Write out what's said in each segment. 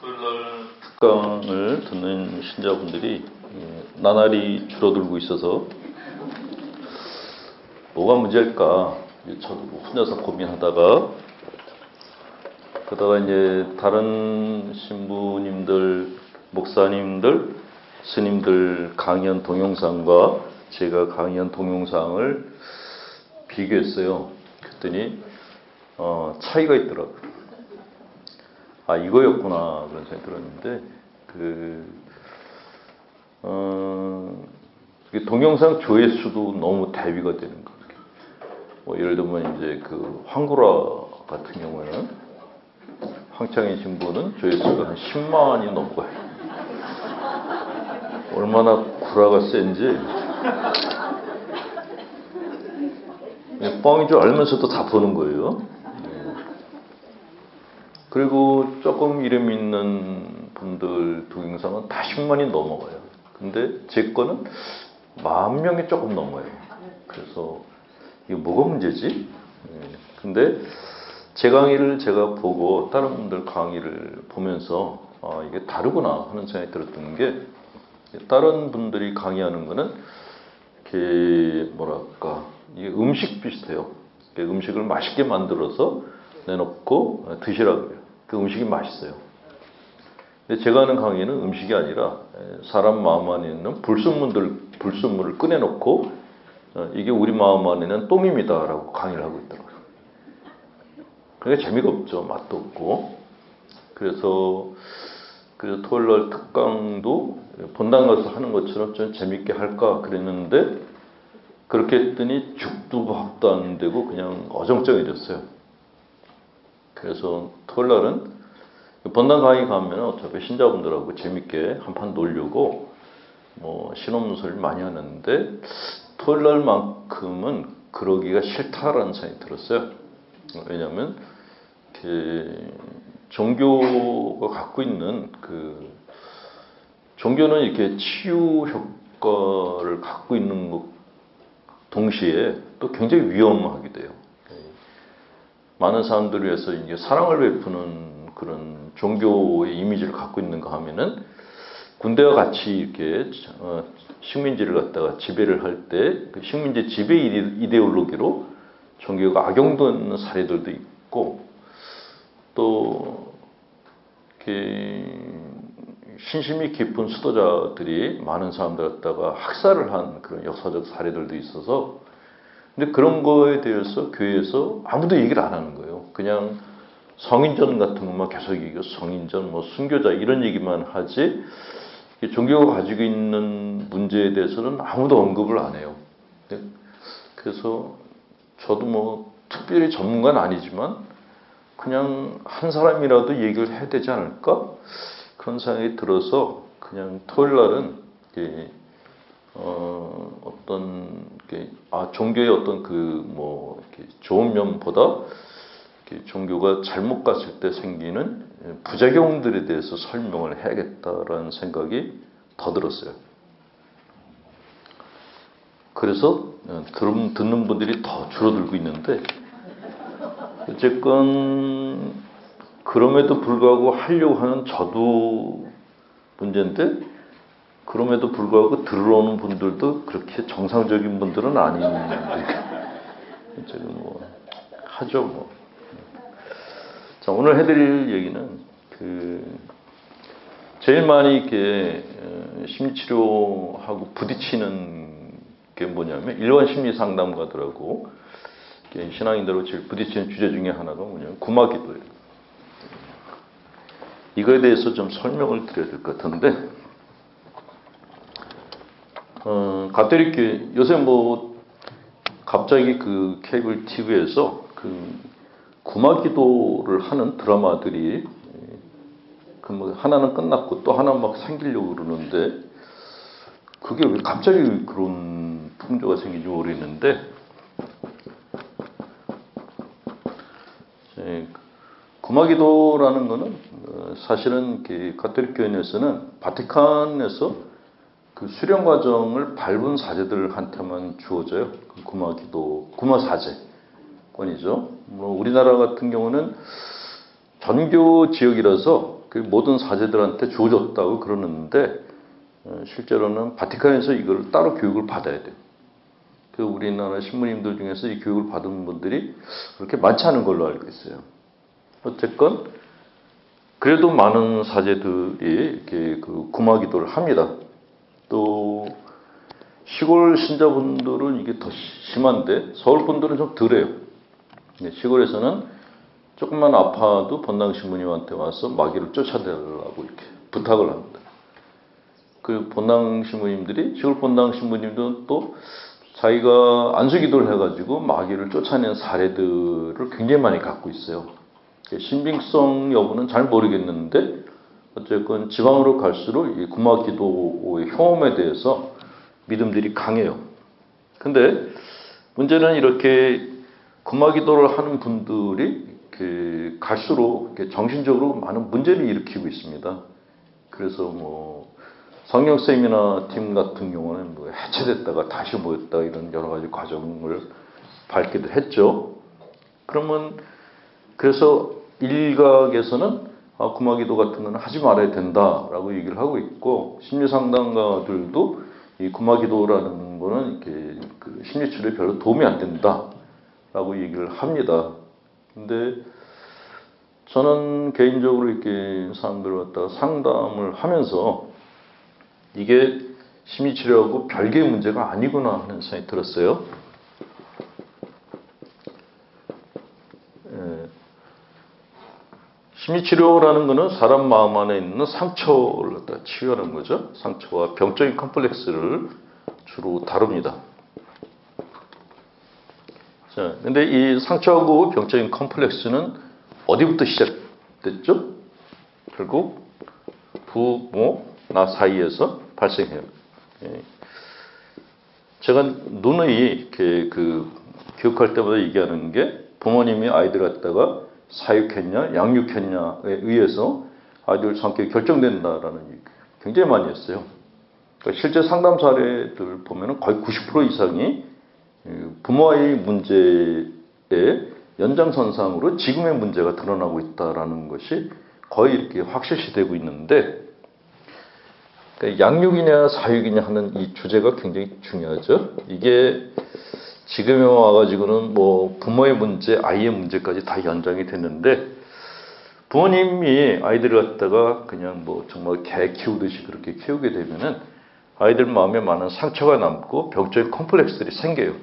토요일날 특강을 듣는 신자분들이 나날이 줄어들고 있어서 뭐가 문제일까 저도 혼자서 고민하다가 그러다가 이제 다른 신부님들, 목사님들, 스님들 강연 동영상과 제가 강연 동영상을 비교했어요. 그랬더니 차이가 있더라고요. 아, 이거였구나 그런 생각이 들었는데 동영상 조회수도 너무 대비가 되는 거예요. 뭐 예를 들면 이제 그 황구라 같은 경우에는 황창희 신부는 조회수가 한 10만이 넘고요. 얼마나 구라가 센지 뻥인 줄 알면서도 다 보는 거예요. 그리고 조금 이름 있는 분들 동영상은 다 10만이 넘어가요. 근데 제 거는 10,000명이 조금 넘어요. 그래서 이게 뭐가 문제지? 근데 제 강의를 제가 보고 다른 분들 강의를 보면서 이게 다르구나 하는 생각이 들었던 게, 다른 분들이 강의하는 거는 이렇게 뭐랄까, 이게 음식 비슷해요. 음식을 맛있게 만들어서 내놓고 드시라고요. 그 음식이 맛있어요. 근데 제가 하는 강의는 음식이 아니라 사람 마음 안에 있는 불순물을 꺼내놓고 이게 우리 마음 안에 있는 똥입니다 라고 강의를 하고 있더라고요. 그게 재미가 없죠. 맛도 없고. 그래서 그 토요일날 특강도 본당 가서 하는 것처럼 좀 재밌게 할까 그랬는데, 그렇게 했더니 죽도 밥도 안 되고 그냥 어정쩡해졌어요. 그래서 토요일날은 본당 강의 가면 어차피 신자분들하고 재밌게 한판 놀려고 뭐 신혼문서를 많이 하는데, 토요일날만큼은 그러기가 싫다라는 생각이 들었어요. 왜냐하면 종교가 갖고 있는 종교는 이렇게 치유 효과를 갖고 있는 것 동시에 또 굉장히 위험하게 돼요. 많은 사람들을 위해서 이제 사랑을 베푸는 그런 종교의 이미지를 갖고 있는가 하면은, 군대와 같이 이렇게 식민지를 갖다가 지배를 할 때 그 식민지 지배 이데올로기로 종교가 악용되는 사례들도 있고, 또 이렇게 신심이 깊은 수도자들이 많은 사람들 갖다가 학살을 한 그런 역사적 사례들도 있어서, 근데 그런 거에 대해서 교회에서 아무도 얘기를 안 하는 거예요. 그냥 성인전 같은 것만 계속 얘기하고, 성인전, 뭐 순교자 이런 얘기만 하지, 종교가 가지고 있는 문제에 대해서는 아무도 언급을 안 해요. 그래서 저도 뭐 특별히 전문가는 아니지만 그냥 한 사람이라도 얘기를 해야 되지 않을까? 그런 생각이 들어서 그냥 토요일 날은 종교의 어떤 좋은 면보다 종교가 잘못 갔을 때 생기는 부작용들에 대해서 설명을 해야겠다라는 생각이 더 들었어요. 그래서 듣는 분들이 더 줄어들고 있는데, 어쨌건 그럼에도 불구하고 하려고 하는 저도 문제인데, 그럼에도 불구하고 들어오는 분들도 그렇게 정상적인 분들은 아닌데 저는 뭐 하죠 뭐. 자, 오늘 해드릴 얘기는 제일 많이 이렇게 심리치료하고 부딪히는 게 뭐냐면, 일반 심리 상담가들하고 신앙인들하고 제일 부딪히는 주제 중에 하나가 뭐냐면 구마기도예요. 이거에 대해서 좀 설명을 드려야 될 것 같은데, 가톨릭교회 요새 뭐 갑자기 그 케이블 TV에서 구마기도를 하는 드라마들이 뭐 하나는 끝났고 또 하나 막 생기려고 그러는데, 그게 왜 갑자기 그런 풍조가 생긴지 모르겠는데, 구마기도라는 거는 사실은 가톨릭 교회에서는 바티칸에서 그 수련 과정을 밟은 사제들한테만 주어져요. 구마기도, 구마사제권이죠. 뭐 우리나라 같은 경우는 전교 지역이라서 그 모든 사제들한테 주어졌다고 그러는데 실제로는 바티칸에서 이걸 따로 교육을 받아야 돼요. 그 우리나라 신부님들 중에서 이 교육을 받은 분들이 그렇게 많지 않은 걸로 알고 있어요. 어쨌건 그래도 많은 사제들이 이렇게 그 구마 기도를 합니다. 또 시골 신자분들은 이게 더 심한데 서울 분들은 좀 덜해요. 시골에서는 조금만 아파도 본당 신부님한테 와서 마귀를 쫓아내려고 이렇게 부탁을 합니다. 그 본당 신부님들이 시골 본당 신부님들은 또 자기가 안수기도를 해가지고 마귀를 쫓아낸 사례들을 굉장히 많이 갖고 있어요. 신빙성 여부는 잘 모르겠는데 어쨌건 지방으로 갈수록 이 구마 기도의 효험에 대해서 믿음들이 강해요. 근데 문제는 이렇게 구마 기도를 하는 분들이 갈수록 정신적으로 많은 문제를 일으키고 있습니다. 그래서 뭐 성령 세미나 팀 같은 경우는 뭐 해체됐다가 다시 모였다 이런 여러 가지 과정을 밟기도 했죠. 그러면 그래서 일각에서는 구마 기도 같은 건 하지 말아야 된다라고 얘기를 하고 있고 심리상담가들도 이 구마 기도라는 거는 이렇게 그 심리치료에 별로 도움이 안 된다라고 얘기를 합니다. 근데 저는 개인적으로 이렇게 사람들을 갖다가 상담을 하면서 이게 심리치료하고 별개의 문제가 아니구나 하는 생각이 들었어요. 심리치료라는 것은 사람 마음 안에 있는 상처를 갖다 치유하는 거죠. 상처와 병적인 컴플렉스를 주로 다룹니다. 자, 근데 이 상처하고 병적인 컴플렉스는 어디부터 시작됐죠? 결국 부모, 나 사이에서 발생해요. 제가 누누이 기억할 때마다 얘기하는 게 부모님이 아이들 갖다가 사육했냐, 양육했냐에 의해서 아이들 성격이 결정된다라는 얘기 굉장히 많이 했어요. 그러니까 실제 상담 사례들 보면 거의 90% 이상이 부모와의 문제의 연장선상으로 지금의 문제가 드러나고 있다라는 것이 거의 이렇게 확실시되고 있는데, 그러니까 양육이냐 사육이냐 하는 이 주제가 굉장히 중요하죠. 이게 지금에 와가지고는 뭐 부모의 문제, 아이의 문제까지 다 연장이 됐는데, 부모님이 아이들을 갖다가 그냥 뭐 정말 개 키우듯이 그렇게 키우게 되면은 아이들 마음에 많은 상처가 남고 병적인 컴플렉스들이 생겨요.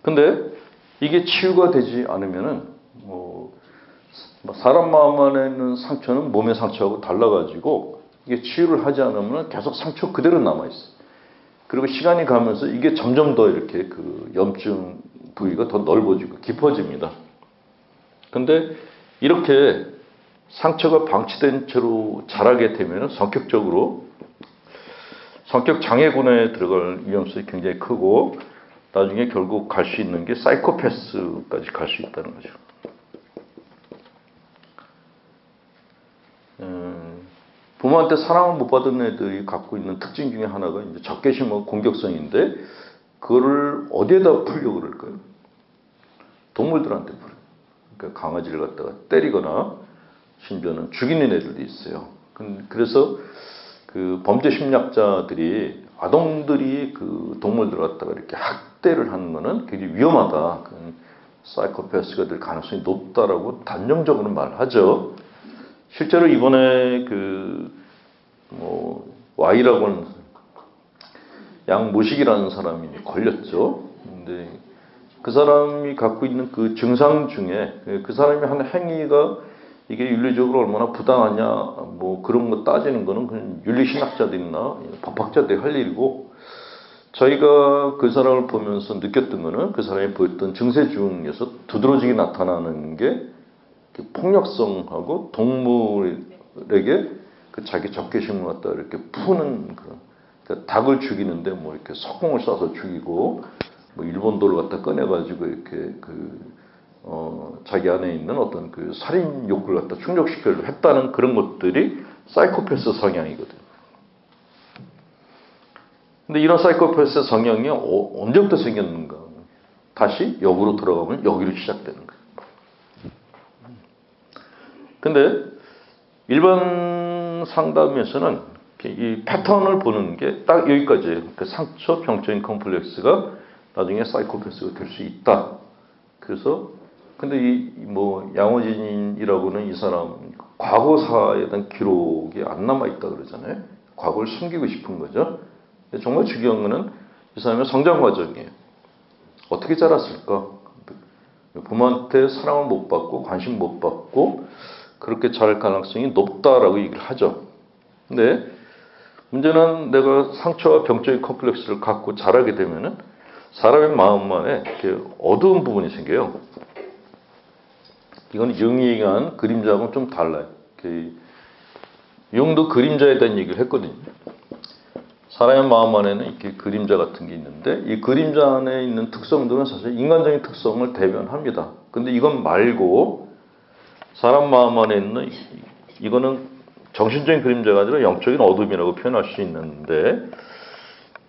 근데 이게 치유가 되지 않으면은 뭐 사람 마음 안에 있는 상처는 몸의 상처하고 달라가지고 이게 치유를 하지 않으면 계속 상처 그대로 남아있어요. 그리고 시간이 가면서 이게 점점 더 이렇게 그 염증 부위가 더 넓어지고 깊어집니다. 근데 이렇게 상처가 방치된 채로 자라게 되면 성격적으로 성격 장애군에 들어갈 위험성이 굉장히 크고 나중에 결국 갈 수 있는 게 사이코패스까지 갈 수 있다는 거죠. 부모한테 사랑을 못 받은 애들이 갖고 있는 특징 중에 하나가 이제 적개심하고 공격성인데, 그거를 어디에다 풀려고 그럴까요? 동물들한테 풀어요. 그러니까 강아지를 갖다가 때리거나 심지어는 죽이는 애들도 있어요. 그래서 그 범죄 심리학자들이 아동들이 그 동물들을 갖다가 이렇게 학대를 하는 거는 굉장히 위험하다. 사이코패스가 될 가능성이 높다라고 단정적으로 말하죠. 실제로 이번에 Y라고 하는 양모식이라는 사람이 걸렸죠. 근데 그 사람이 갖고 있는 그 증상 중에 그 사람이 한 행위가 이게 윤리적으로 얼마나 부당하냐, 뭐 그런 거 따지는 거는 그냥 윤리신학자들이나 법학자들이 할 일이고, 저희가 그 사람을 보면서 느꼈던 거는 그 사람이 보였던 증세 중에서 두드러지게 나타나는 게 폭력성하고 동물에게 그 자기 적개심을 갖다 이렇게 푸는 그러니까 닭을 죽이는데 뭐 이렇게 석궁을 쏴서 죽이고, 뭐 일본도를 갖다 꺼내가지고 이렇게 자기 안에 있는 어떤 그 살인 욕구를 갖다 충족시키려고 했다는 그런 것들이 사이코패스 성향이거든요. 근데 이런 사이코패스 성향이 언제부터 생겼는가? 다시 역으로 들어가면 여기로 시작되는 거예요. 근데 일반 상담에서는 이 패턴을 보는 게 딱 여기까지예요. 그 상처 병적인 컴플렉스가 나중에 사이코패스가 될 수 있다. 그래서 근데 이 뭐 양호진이라고는 이 사람 과거사에 대한 기록이 안 남아 있다 그러잖아요. 과거를 숨기고 싶은 거죠. 정말 중요한 거는 이 사람의 성장 과정이에요. 어떻게 자랐을까? 부모한테 사랑을 못 받고 관심 못 받고 그렇게 자랄 가능성이 높다라고 얘기를 하죠. 근데 문제는 내가 상처와 병적인 컴플렉스를 갖고 자라게 되면은 사람의 마음 안에 이렇게 어두운 부분이 생겨요. 이건 융이 얘기한 그림자하고는 좀 달라요. 융도 그림자에 대한 얘기를 했거든요. 사람의 마음 안에는 이렇게 그림자 같은 게 있는데 이 그림자 안에 있는 특성들은 사실 인간적인 특성을 대변합니다. 근데 이건 말고 사람 마음 안에 있는 이거는 정신적인 그림자가 아니라 영적인 어둠이라고 표현할 수 있는데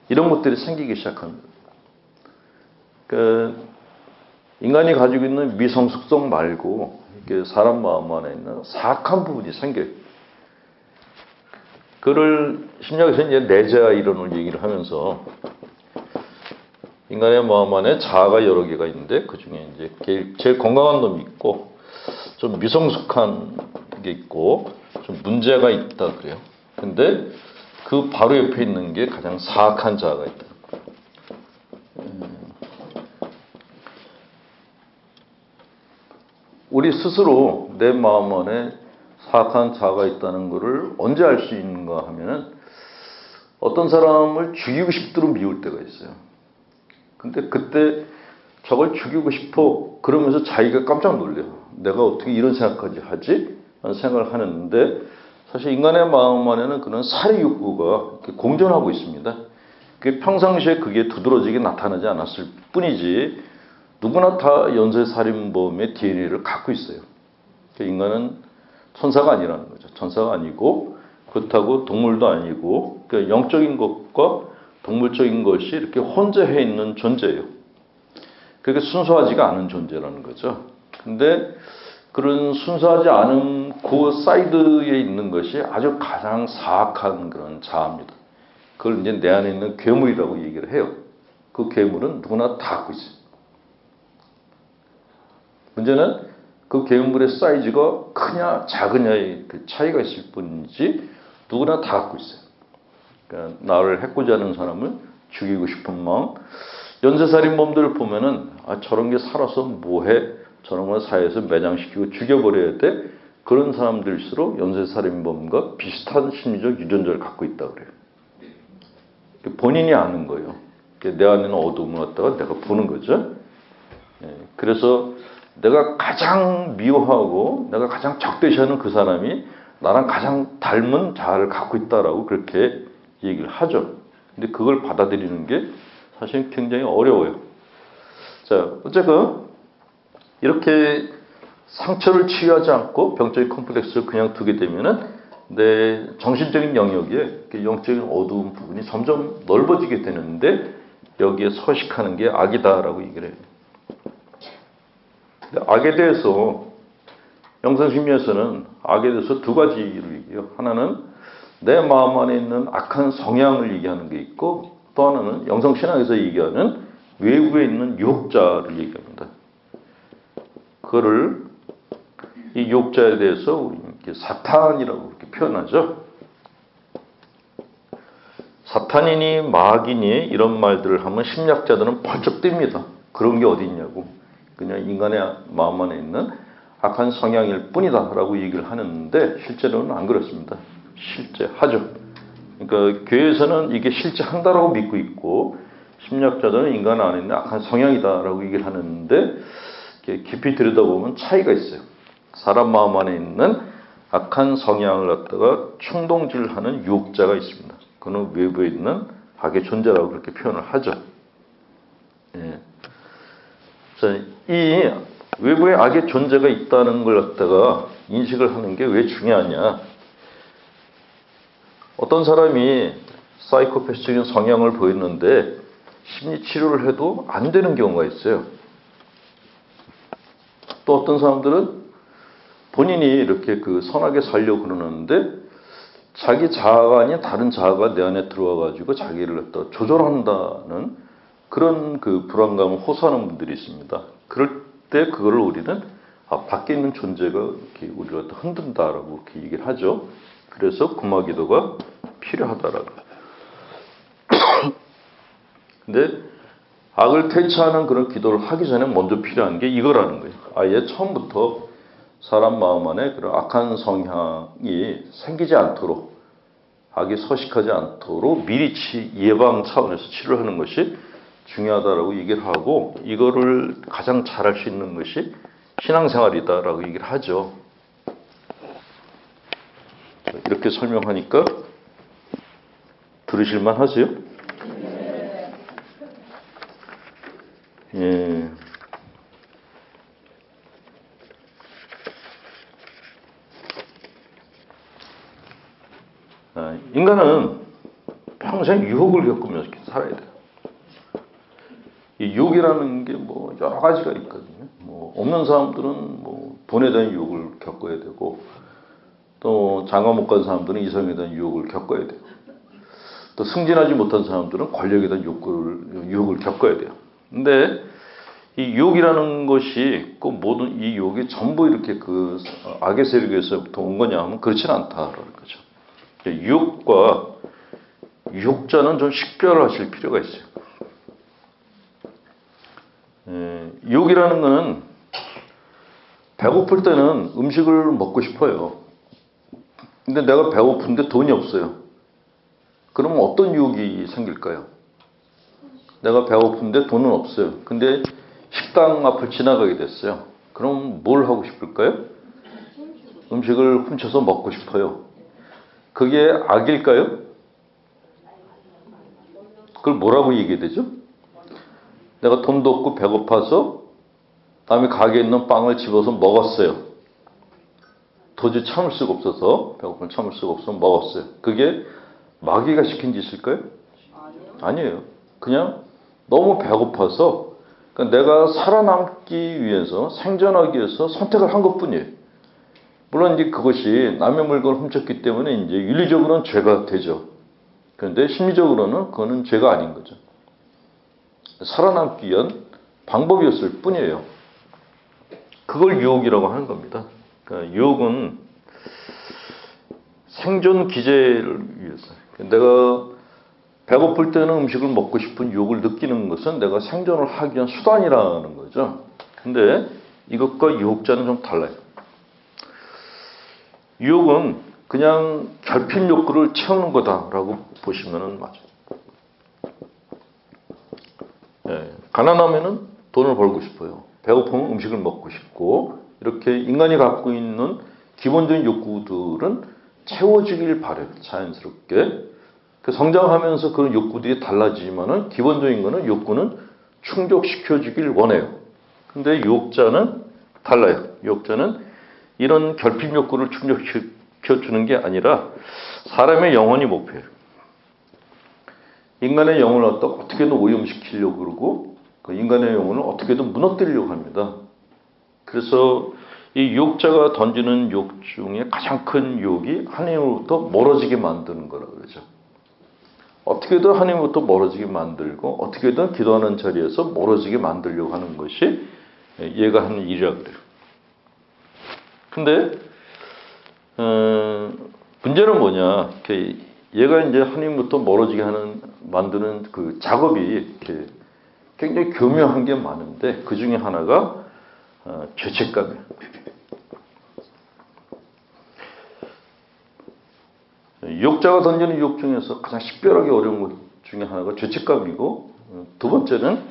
이런 것들이 생기기 시작합니다. 그러니까 인간이 가지고 있는 미성숙성 말고 이렇게 사람 마음 안에 있는 사악한 부분이 생겨요. 그를 심리학에서 이제 내재화 이론을 얘기를 하면서 인간의 마음 안에 자아가 여러 개가 있는데 그 중에 이제 제일 건강한 놈이 있고 좀 미성숙한 게 있고 좀 문제가 있다 그래요. 근데 그 바로 옆에 있는 게 가장 사악한 자아가 있다. 우리 스스로 내 마음 안에 사악한 자아가 있다는 것을 언제 알 수 있는가 하면은 어떤 사람을 죽이고 싶도록 미울 때가 있어요. 근데 그때 저걸 죽이고 싶어 그러면서 자기가 깜짝 놀래요. 내가 어떻게 이런 생각까지 하지? 라는 생각을 하는데 사실 인간의 마음 안에는 그런 살해 욕구가 이렇게 공존하고 있습니다. 그게 평상시에 그게 두드러지게 나타나지 않았을 뿐이지 누구나 다 연쇄살인범의 DNA를 갖고 있어요. 그러니까 인간은 천사가 아니라는 거죠. 천사가 아니고 그렇다고 동물도 아니고 그러니까 영적인 것과 동물적인 것이 이렇게 혼재해 있는 존재예요. 그게 순수하지가 않은 존재라는 거죠. 근데 그런 순수하지 않은 그 사이드에 있는 것이 아주 가장 사악한 그런 자아입니다. 그걸 이제 내 안에 있는 괴물이라고 얘기를 해요. 그 괴물은 누구나 다 갖고 있어요. 문제는 그 괴물의 사이즈가 크냐 작으냐의 그 차이가 있을 뿐이지 누구나 다 갖고 있어요. 그러니까 나를 해코지 하는 사람을 죽이고 싶은 마음. 연쇄살인범들을 보면은 저런 게 살아서 뭐해? 저런 걸 사회에서 매장시키고 죽여버려야 돼? 그런 사람들일수록 연쇄살인범과 비슷한 심리적 유전자를 갖고 있다 그래요. 본인이 아는 거예요. 내 안에 있는 어둠을 갖다가 내가 보는 거죠. 그래서 내가 가장 미워하고 내가 가장 적대시하는 그 사람이 나랑 가장 닮은 자아를 갖고 있다라고 그렇게 얘기를 하죠. 근데 그걸 받아들이는 게 사실 굉장히 어려워요. 자, 어쨌든 이렇게 상처를 치유하지 않고 병적인 컴플렉스를 그냥 두게 되면은 내 정신적인 영역에 영적인 어두운 부분이 점점 넓어지게 되는데 여기에 서식하는 게 악이다라고 얘기를 해요. 악에 대해서 영성심리에서는 악에 대해서 두 가지를 얘기해요. 하나는 내 마음 안에 있는 악한 성향을 얘기하는 게 있고 또 하나는 영성신학에서 얘기하는 외부에 있는 유혹자를 얘기합니다. 그거를 이 유혹자에 대해서 이렇게 사탄이라고 이렇게 표현하죠. 사탄이니 마귀니 이런 말들을 하면 심리학자들은 벌쩍 뜁니다. 그런 게 어디 있냐고. 그냥 인간의 마음 안에 있는 악한 성향일 뿐이다 라고 얘기를 하는데 실제로는 안 그렇습니다. 실제 하죠. 그러니까 교회에서는 이게 실제 한다라고 믿고 있고 심리학자들은 인간 안에 있는 악한 성향이다 라고 얘기를 하는데 깊이 들여다보면 차이가 있어요. 사람 마음 안에 있는 악한 성향을 갖다가 충동질하는 유혹자가 있습니다. 그는 외부에 있는 악의 존재라고 그렇게 표현을 하죠. 예. 자, 이 외부에 악의 존재가 있다는 걸 갖다가 인식을 하는 게 왜 중요하냐. 어떤 사람이 사이코패스적인 성향을 보였는데 심리치료를 해도 안 되는 경우가 있어요. 또 어떤 사람들은 본인이 이렇게 그 선하게 살려고 그러는데 자기 자아가 아닌 다른 자아가 내 안에 들어와가지고 자기를 갖다 조절한다는 그런 그 불안감을 호소하는 분들이 있습니다. 그럴 때 그거를 우리는 밖에 있는 존재가 이렇게 우리를 갖다 흔든다라고 이렇게 얘기를 하죠. 그래서 구마기도가 필요하다라고. 근데 악을 퇴치하는 그런 기도를 하기 전에 먼저 필요한 게 이거라는 거예요. 아예 처음부터 사람 마음 안에 그런 악한 성향이 생기지 않도록, 악이 서식하지 않도록 미리 예방 차원에서 치료하는 것이 중요하다라고 얘기를 하고, 이거를 가장 잘할 수 있는 것이 신앙생활이다라고 얘기를 하죠. 이렇게 설명하니까 들으실만 하세요? 예. 인간은 평생 유혹을 겪으면서 살아야 돼요. 이 유혹이라는 게 뭐 여러 가지가 있거든요. 뭐 없는 사람들은 뭐 돈에 대한 유혹을 겪어야 되고, 또 장가 못 간 사람들은 이성에 대한 유혹을 겪어야 돼요. 또 승진하지 못한 사람들은 권력에 대한 유혹을 겪어야 돼요. 근데 이 유혹이라는 것이 꼭 모든 이 유혹이 전부 이렇게 그 악의 세력에서부터 온 거냐 하면 그렇지는 않다라는 거죠. 유혹과 유혹자는 좀 식별을 하실 필요가 있어요. 유혹이라는 거는 배고플 때는 음식을 먹고 싶어요. 근데 내가 배고픈데 돈이 없어요. 그러면 어떤 유혹이 생길까요? 내가 배고픈데 돈은 없어요. 근데 식당 앞을 지나가게 됐어요. 그럼 뭘 하고 싶을까요? 음식을 훔쳐서 먹고 싶어요. 그게 악일까요? 그걸 뭐라고 얘기해야 되죠? 내가 돈도 없고 배고파서 남의 가게에 있는 빵을 집어서 먹었어요. 도저히 참을 수가 없어서, 배고픔을 참을 수가 없어서 먹었어요. 그게 마귀가 시킨 짓일까요? 아니에요. 그냥 너무 배고파서, 그러니까 내가 살아남기 위해서, 생존하기 위해서 선택을 한 것뿐이에요. 물론 이제 그것이 남의 물건을 훔쳤기 때문에 이제 윤리적으로는 죄가 되죠. 그런데 심리적으로는 그거는 죄가 아닌 거죠. 살아남기 위한 방법이었을 뿐이에요. 그걸 유혹이라고 하는 겁니다. 그러니까 유혹은 생존 기제를 위해서. 내가 배고플 때는 음식을 먹고 싶은 유혹을 느끼는 것은 내가 생존을 하기 위한 수단이라는 거죠. 근데 이것과 유혹자는 좀 달라요. 유혹은 그냥 결핍 욕구를 채우는 거다라고 보시면 맞아요. 가난하면은 돈을 벌고 싶어요. 배고프면 음식을 먹고 싶고, 이렇게 인간이 갖고 있는 기본적인 욕구들은 채워지길 바래요. 자연스럽게. 성장하면서 그런 욕구들이 달라지지만은 기본적인 거는 욕구는 충족시켜주길 원해요. 근데 유혹자는 달라요. 유혹자는 이런 결핍 욕구를 충족시켜주는 게 아니라 사람의 영혼이 목표예요. 인간의 영혼을 어떻게든 오염시키려고 그러고, 그 인간의 영혼을 어떻게든 무너뜨리려고 합니다. 그래서 이 유혹자가 던지는 유혹 중에 가장 큰 유혹이 하나님으로부터 멀어지게 만드는 거라고 그러죠. 어떻게든 하나님으로부터 멀어지게 만들고, 어떻게든 기도하는 자리에서 멀어지게 만들려고 하는 것이 얘가 하는 일이라고 그래요. 근데 문제는 뭐냐? 얘가 이제 하나님부터 멀어지게 만드는 그 작업이 이렇게 굉장히 교묘한 게 많은데, 그 중에 하나가 죄책감이에요. 유혹자가 던지는 유혹 중에서 가장 식별하기 어려운 것 중에 하나가 죄책감이고, 두 번째는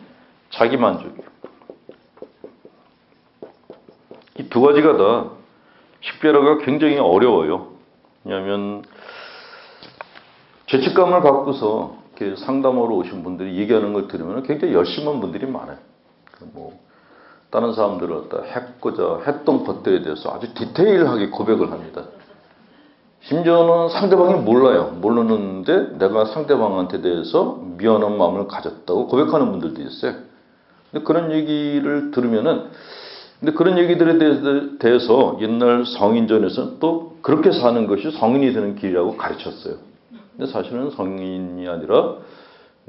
자기 만족이에요. 이 두 가지가 다 식별하기가 굉장히 어려워요. 왜냐하면 죄책감을 갖고서 이렇게 상담하러 오신 분들이 얘기하는 걸 들으면 굉장히 열심한 분들이 많아요. 다른 사람들을 갖다 했던 것들에 대해서 아주 디테일하게 고백을 합니다. 심지어는 상대방이 몰라요. 모르는데 내가 상대방한테 대해서 미안한 마음을 가졌다고 고백하는 분들도 있어요. 근데 그런 얘기를 들으면은 근데 그런 얘기들에 대해서 옛날 성인전에서는 또 그렇게 사는 것이 성인이 되는 길이라고 가르쳤어요. 근데 사실은 성인이 아니라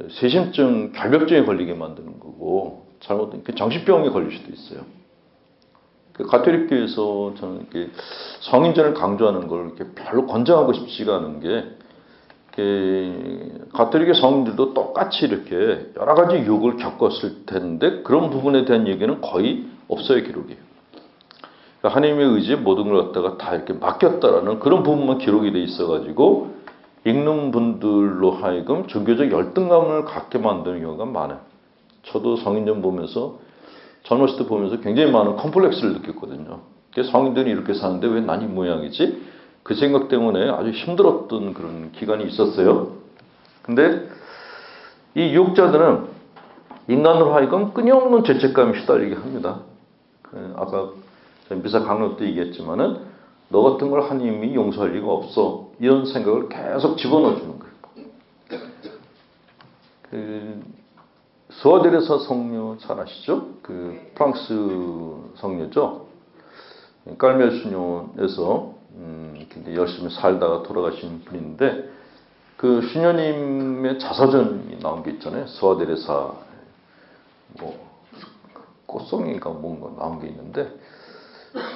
세심증, 결벽증에 걸리게 만드는 거고 잘못된 정신병에 걸릴 수도 있어요. 가톨릭교에서 저는 이렇게 성인전을 강조하는 걸 이렇게 별로 권장하고 싶지가 않은 게 가톨릭의 성인들도 똑같이 이렇게 여러 가지 유혹을 겪었을 텐데 그런 부분에 대한 얘기는 거의 없어요, 기록이. 그러니까 하나님의 의지에 모든 걸 갖다가 다 이렇게 맡겼다라는 그런 부분만 기록이 돼 있어가지고 읽는 분들로 하여금 종교적 열등감을 갖게 만드는 경우가 많아요. 저도 성인전 보면서 젊었을 때 보면서 굉장히 많은 컴플렉스를 느꼈거든요. 성인들이 이렇게 사는데 왜 난 이 모양이지? 그 생각 때문에 아주 힘들었던 그런 기간이 있었어요. 근데 이 유혹자들은 인간으로 하여금 끊임없는 죄책감에 시달리게 합니다. 아까 미사 강론 때 얘기했지만은 너 같은 걸 하나님이 용서할 리가 없어. 이런 생각을 계속 집어넣어 주는 거예요. 스와데레사 성녀 잘 아시죠? 프랑스 성녀죠. 깔멜 수녀에서 굉장히 열심히 살다가 돌아가신 분인데 그 수녀님의 자서전이 나온 게 있잖아요. 스와데레사 꽃송이가 뭔가 나온 게 있는데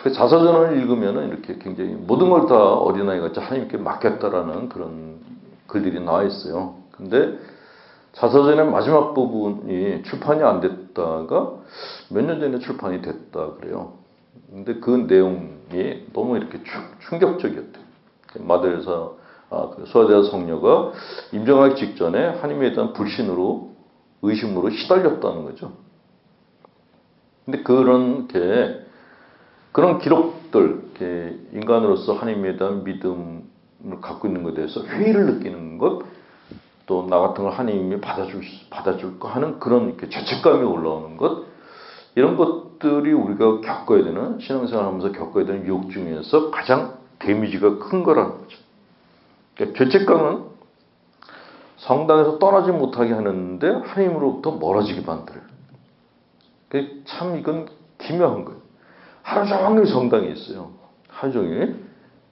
그 자서전을 읽으면은 이렇게 굉장히 모든 걸 다 어린아이 같이 하나님께 맡겼다라는 그런 글들이 나와 있어요. 근데 자서전의 마지막 부분이 출판이 안 됐다가 몇 년 전에 출판이 됐다 그래요. 근데 그 내용이 너무 이렇게 충격적이었대요. 스와데레사 성녀가 임종하기 직전에 하나님에 대한 불신으로 의심으로 시달렸다는 거죠. 근데 그런 기록들, 인간으로서 하나님에 대한 믿음을 갖고 있는 것에 대해서 회의를 느끼는 것, 또 나 같은 걸 하나님이 받아줄까 하는 그런 이렇게 죄책감이 올라오는 것, 이런 것들이 우리가 겪어야 되는, 신앙생활 하면서 겪어야 되는 유혹 중에서 가장 데미지가 큰 거라는 거죠. 그러니까 죄책감은 성당에서 떠나지 못하게 하는데 하나님으로부터 멀어지게 만들어요. 참 이건 기묘한 거예요. 하루 종일 성당에 있어요. 하루 종일.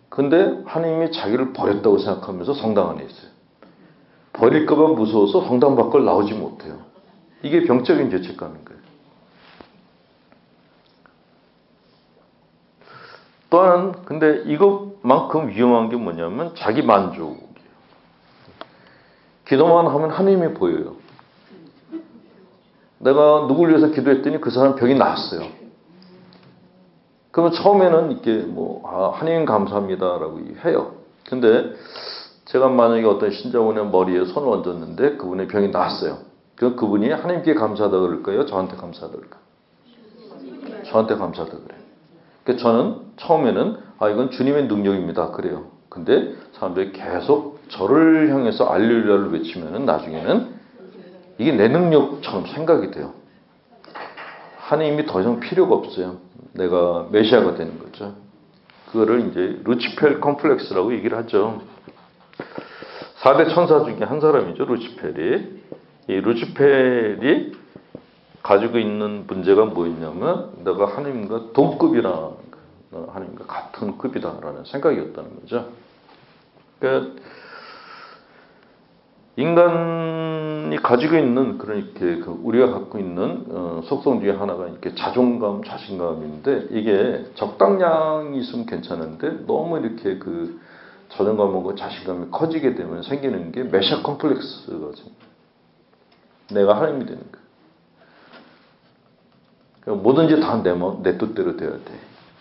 근데 하나님이 자기를 버렸다고 생각하면서 성당 안에 있어요. 버릴까봐 무서워서 성당 밖을 나오지 못해요. 이게 병적인 죄책감인 거예요. 또한 근데 이것만큼 위험한 게 뭐냐면 자기 만족이에요. 기도만 하면 하나님이 보여요. 내가 누굴 위해서 기도했더니 그 사람 병이 나았어요. 그러면 처음에는 이렇게 하나님 감사합니다라고 해요. 근데 제가 만약에 어떤 신자분의 머리에 손을 얹었는데 그분의 병이 나았어요. 그분이 하나님께 감사하다 그럴까요? 저한테 감사하다 그럴까요? 저한테 감사하다 그래요. 그러니까 저는 처음에는 이건 주님의 능력입니다 그래요. 근데 사람들이 계속 저를 향해서 알렐루야를 외치면은 나중에는 이게 내 능력처럼 생각이 돼요. 하나님이 더 이상 필요가 없어요. 내가 메시아가 되는 거죠. 그거를 이제 루치펠 컴플렉스라고 얘기를 하죠. 4대 천사 중에 한 사람이죠, 루치펠이. 이 루치펠이 가지고 있는 문제가 뭐였냐면 내가 하나님과 동급이라, 하나님과 같은 급이다라는 생각이었다는 거죠. 그러니까 인간이 가지고 있는 그렇게 우리가 갖고 있는 속성 중에 하나가 이렇게 자존감, 자신감인데 이게 적당량이 있으면 괜찮은데 너무 이렇게 자존감과 자신감이 커지게 되면 생기는 게 메시아 컴플렉스거든요. 내가 하나님이 되는 거예요. 그러니까 뭐든지 다 내 뜻대로 돼야 돼.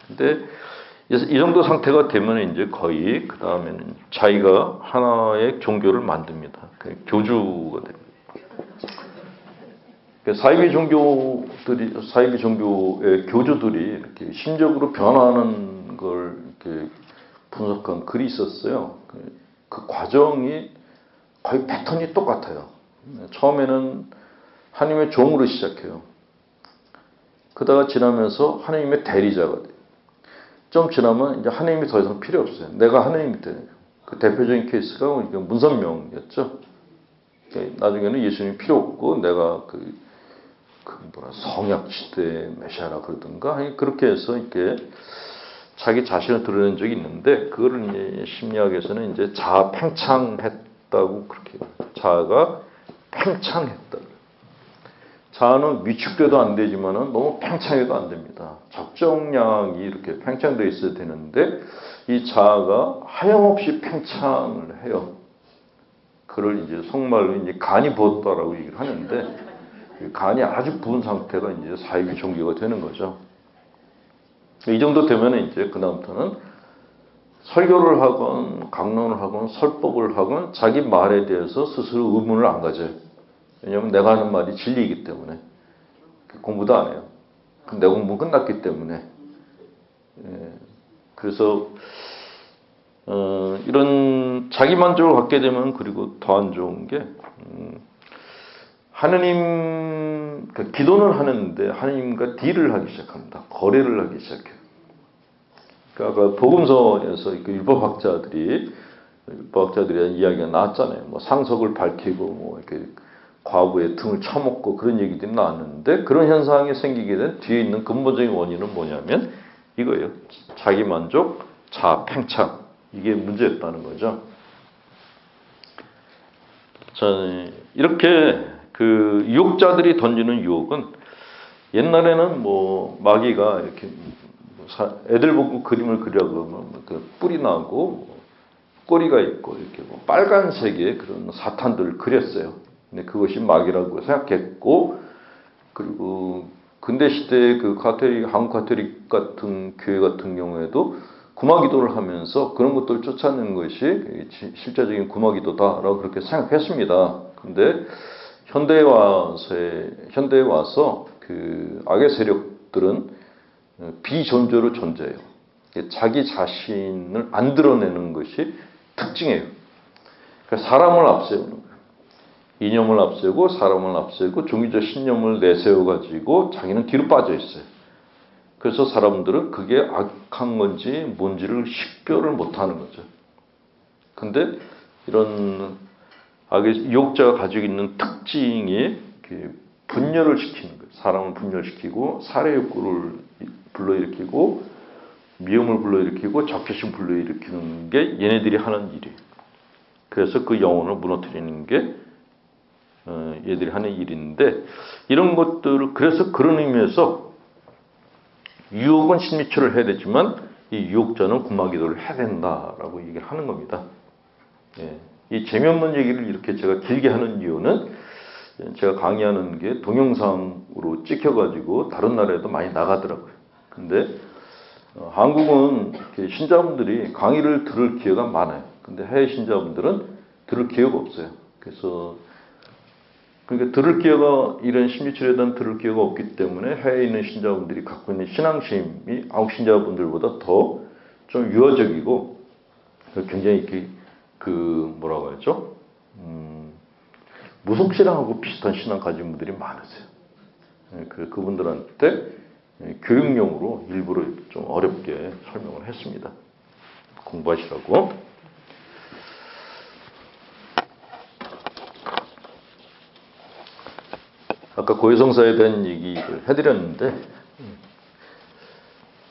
근데 이 정도 상태가 되면 이제 거의 그 다음에는 자기가 하나의 종교를 만듭니다. 교주가 됩니다. 사이비 종교의 교주들이 이렇게 심적으로 변화하는 걸 이렇게 분석한 글이 있었어요. 그 과정이 거의 패턴이 똑같아요. 처음에는 하나님의 종으로 시작해요. 그러다가 지나면서 하나님의 대리자가 돼요. 좀 지나면 이제 하나님이 더 이상 필요 없어요. 내가 하나님이 되는 거예요. 그 대표적인 케이스가 문선명이었죠. 나중에는 예수님이 필요 없고 내가 성약 시대 메시아라 그러든가 그렇게 해서 이렇게 자기 자신을 드러낸 적이 있는데 그거를 이제 심리학에서는 이제 자아 팽창했다고 그렇게 자아가 팽창했다. 자아는 위축돼도 안 되지만은 너무 팽창해도 안 됩니다. 적정량이 이렇게 팽창되어 있어야 되는데 이 자아가 하염없이 팽창을 해요. 그걸 이제 속말로 이제 간이 부었다라고 얘기를 하는데 간이 아주 부은 상태가 이제 사이비 종교가 되는 거죠. 이 정도 되면 이제 그다음부터는 설교를 하건 강론을 하건 설법을 하건 자기 말에 대해서 스스로 의문을 안 가져요. 왜냐하면 내가 하는 말이 진리이기 때문에 공부도 안 해요. 내 공부 끝났기 때문에. 그래서 이런 자기 만족을 갖게 되면 그리고 더 안 좋은 게 하느님 기도는 하는데 하느님과 딜을 하기 시작합니다. 거래를 하기 시작해요. 그러니까 복음서에서 율법학자들이 이야기가 나왔잖아요. 뭐 상석을 밝히고 뭐 이렇게 과부의 등을 쳐먹고 그런 얘기들이 나왔는데 그런 현상이 생기게 된 뒤에 있는 근본적인 원인은 뭐냐면 이거예요. 자기 만족, 자아 팽창 이게 문제였다는 거죠. 자, 이렇게 그 유혹자들이 던지는 유혹은 옛날에는 뭐 마귀가 이렇게 애들 보고 그림을 그리라고 하면 그 뿔이 나고 꼬리가 있고 이렇게 뭐 빨간색의 그런 사탄들을 그렸어요. 근데 그것이 마귀라고 생각했고 그리고 근대 시대의 그 한국 가톨릭 같은 교회 같은 경우에도 구마기도를 하면서 그런 것들을 쫓아내는 것이 실제적인 구마기도다라고 그렇게 생각했습니다. 근데 현대에 와서 그 악의 세력들은 비존재로 존재해요. 자기 자신을 안 드러내는 것이 특징이에요. 그러니까 사람을 앞세우는 거예요. 이념을 앞세우고 사람을 앞세우고 종교적 신념을 내세워가지고 자기는 뒤로 빠져 있어요. 그래서 사람들은 그게 악한 건지 뭔지를 식별을 못하는 거죠. 근데 이런 악의 유혹자가 가지고 있는 특징이 분열을 시키는 거예요. 사람을 분열시키고 살해 욕구를 불러일으키고 미움을 불러일으키고 적개심 불러일으키는 게 얘네들이 하는 일이에요. 그래서 그 영혼을 무너뜨리는 게 얘들이 하는 일인데 이런 것들을 그래서 그런 의미에서 유혹은 신미초를 해야 되지만 이 유혹자는 구마기도를 해야 된다라고 얘기를 하는 겁니다. 이 재미없는 얘기를 이렇게 제가 길게 하는 이유는 제가 강의하는 게 동영상으로 찍혀가지고 다른 나라에도 많이 나가더라고요. 근데 한국은 신자분들이 강의를 들을 기회가 많아요. 근데 해외 신자분들은 들을 기회가 없어요. 그래서 그러니까 들을 기회가 이런 심리치료에 대한 들을 기회가 없기 때문에 해외에 있는 신자분들이 갖고 있는 신앙심이 한국 신자분들보다 더 좀 유아적이고 굉장히 이렇게 뭐라고 하죠? 무속신앙하고 비슷한 신앙 가진 분들이 많으세요. 그분들한테 교육용으로 일부러 좀 어렵게 설명을 했습니다. 공부하시라고. 아까 고해성사에 대한 얘기를 해드렸는데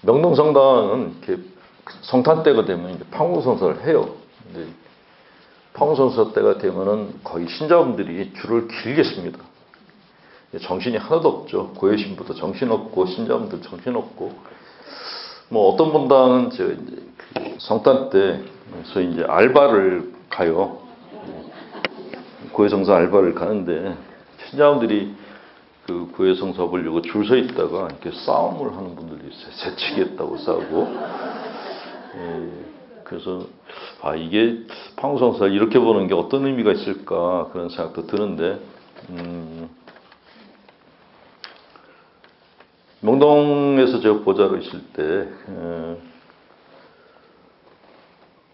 명동성당은 이렇게 성탄 때가 되면 이제 판공성사를 해요. 근데 판공성사 때가 되면은 거의 신자분들이 줄을 길게 씁니다. 정신이 하나도 없죠. 고해신부도 정신없고 신자분들 정신없고 뭐 어떤 분당은 이제 성탄 때서 이제 알바를 가요. 고해성사 알바를 가는데 신자분들이 그 고해성사 보려고 줄 서 있다가 이렇게 싸움을 하는 분들이 있어요. 새치겠다고 싸우고. 그래서 이게 판공성사 이렇게 보는 게 어떤 의미가 있을까 그런 생각도 드는데 명동에서 제가 보좌로 있을 때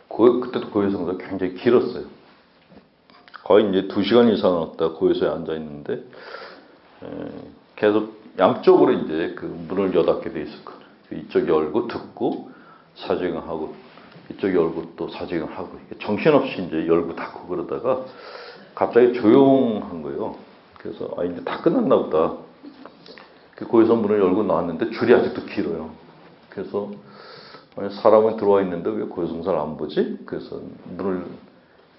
그때도 고해성사가 굉장히 길었어요. 거의 이제 2시간 이상 왔다 고해소에 앉아 있는데 계속 양쪽으로 이제 그 문을 여닫게 돼 있었거든요. 이쪽 열고 듣고 사직하고 이쪽 열고 또 사직하고 정신없이 이제 열고 닫고 그러다가 갑자기 조용한 거예요. 그래서 이제 다 끝났나 보다. 거기서 문을 열고 나왔는데 줄이 아직도 길어요. 그래서 사람은 들어와 있는데 왜 고해성사를 안 보지? 그래서 문을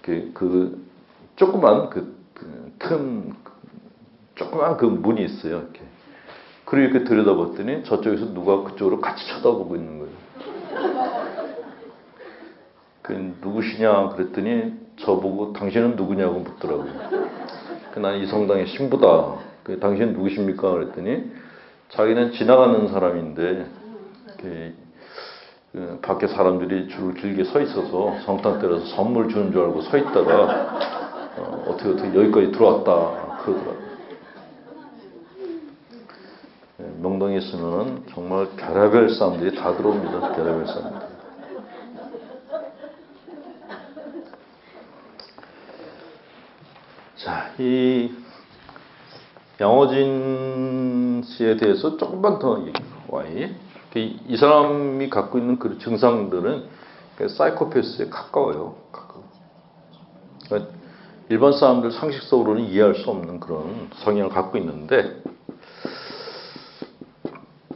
이렇게 그 조그만 조그만 그 문이 있어요. 이렇게. 그리고 이렇게 들여다봤더니 저쪽에서 누가 그쪽으로 같이 쳐다보고 있는 거예요. 누구시냐 그랬더니 저보고 당신은 누구냐고 묻더라고요. 난 이 성당의 신부다. 당신은 누구십니까? 그랬더니 자기는 지나가는 사람인데 밖에 사람들이 줄을 길게 서 있어서 성당 때려서 선물 주는 줄 알고 서 있다가 어떻게 여기까지 들어왔다 그러더라고요. 명동에 있으면 정말 별의별 사람들이 다 들어옵니다. 별의별 사람들. 자, 이 양호진 씨에 대해서 조금만 더 얘기해봐요. 이 사람이 갖고 있는 그 증상들은 사이코패스에 가까워요. 그러니까 일반 사람들 상식적으로는 이해할 수 없는 그런 성향을 갖고 있는데,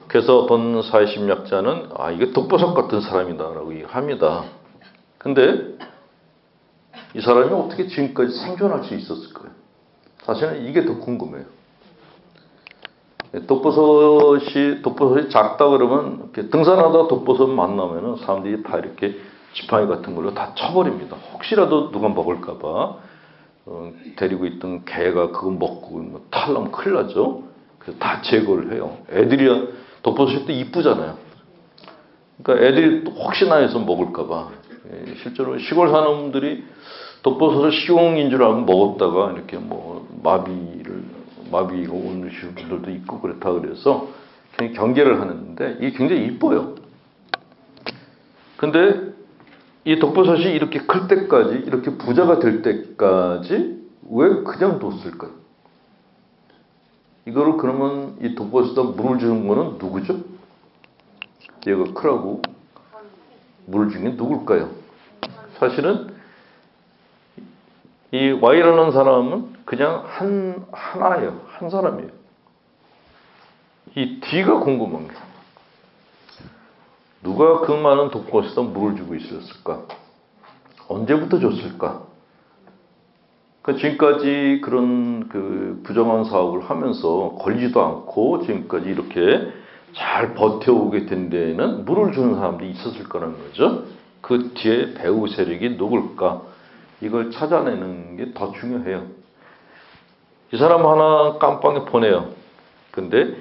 그래서 어떤 사회심리학자는 이게 독보석 같은 사람이다라고 얘기합니다. 근데 이 사람이 어떻게 지금까지 생존할 수 있었을까요? 사실은 이게 더 궁금해요. 독버섯이 작다 그러면 등산하다가 독버섯 만나면은 사람들이 다 이렇게 지팡이 같은 걸로 다 쳐버립니다. 혹시라도 누가 먹을까봐 데리고 있던 개가 그거 먹고 탈라면 큰일 나죠. 그래서 다 제거를 해요. 애들이 독버섯이 또 이쁘잖아요. 그러니까 애들이 또 혹시나 해서 먹을까봐. 실제로 시골 사는 분들이 독버섯을 식용인 줄 알고 먹었다가 이렇게 마비가 오는 분들도 있고 그렇다 그래서 경계를 하는데 이게 굉장히 이뻐요. 근데 이 독버섯이 이렇게 클 때까지, 이렇게 부자가 될 때까지 왜 그냥 뒀을까요? 이거를 그러면 이 독버섯에다 물을 주는 거는 누구죠? 얘가 크라고 물을 주는 게 누굴까요? 사실은 이 Y라는 사람은 그냥 하나예요. 한 사람이에요. 이 D가 궁금한 거예요. 누가 그 많은 독버섯에다 물을 주고 있었을까? 언제부터 줬을까? 지금까지 그런 부정한 사업을 하면서 걸리지도 않고 지금까지 이렇게 잘 버텨오게 된 데에는 물을 주는 사람들이 있었을 거라는 거죠. 그 뒤에 배후 세력이 누굴까? 이걸 찾아내는 게 더 중요해요. 이 사람 하나 깜빵에 보내요. 근데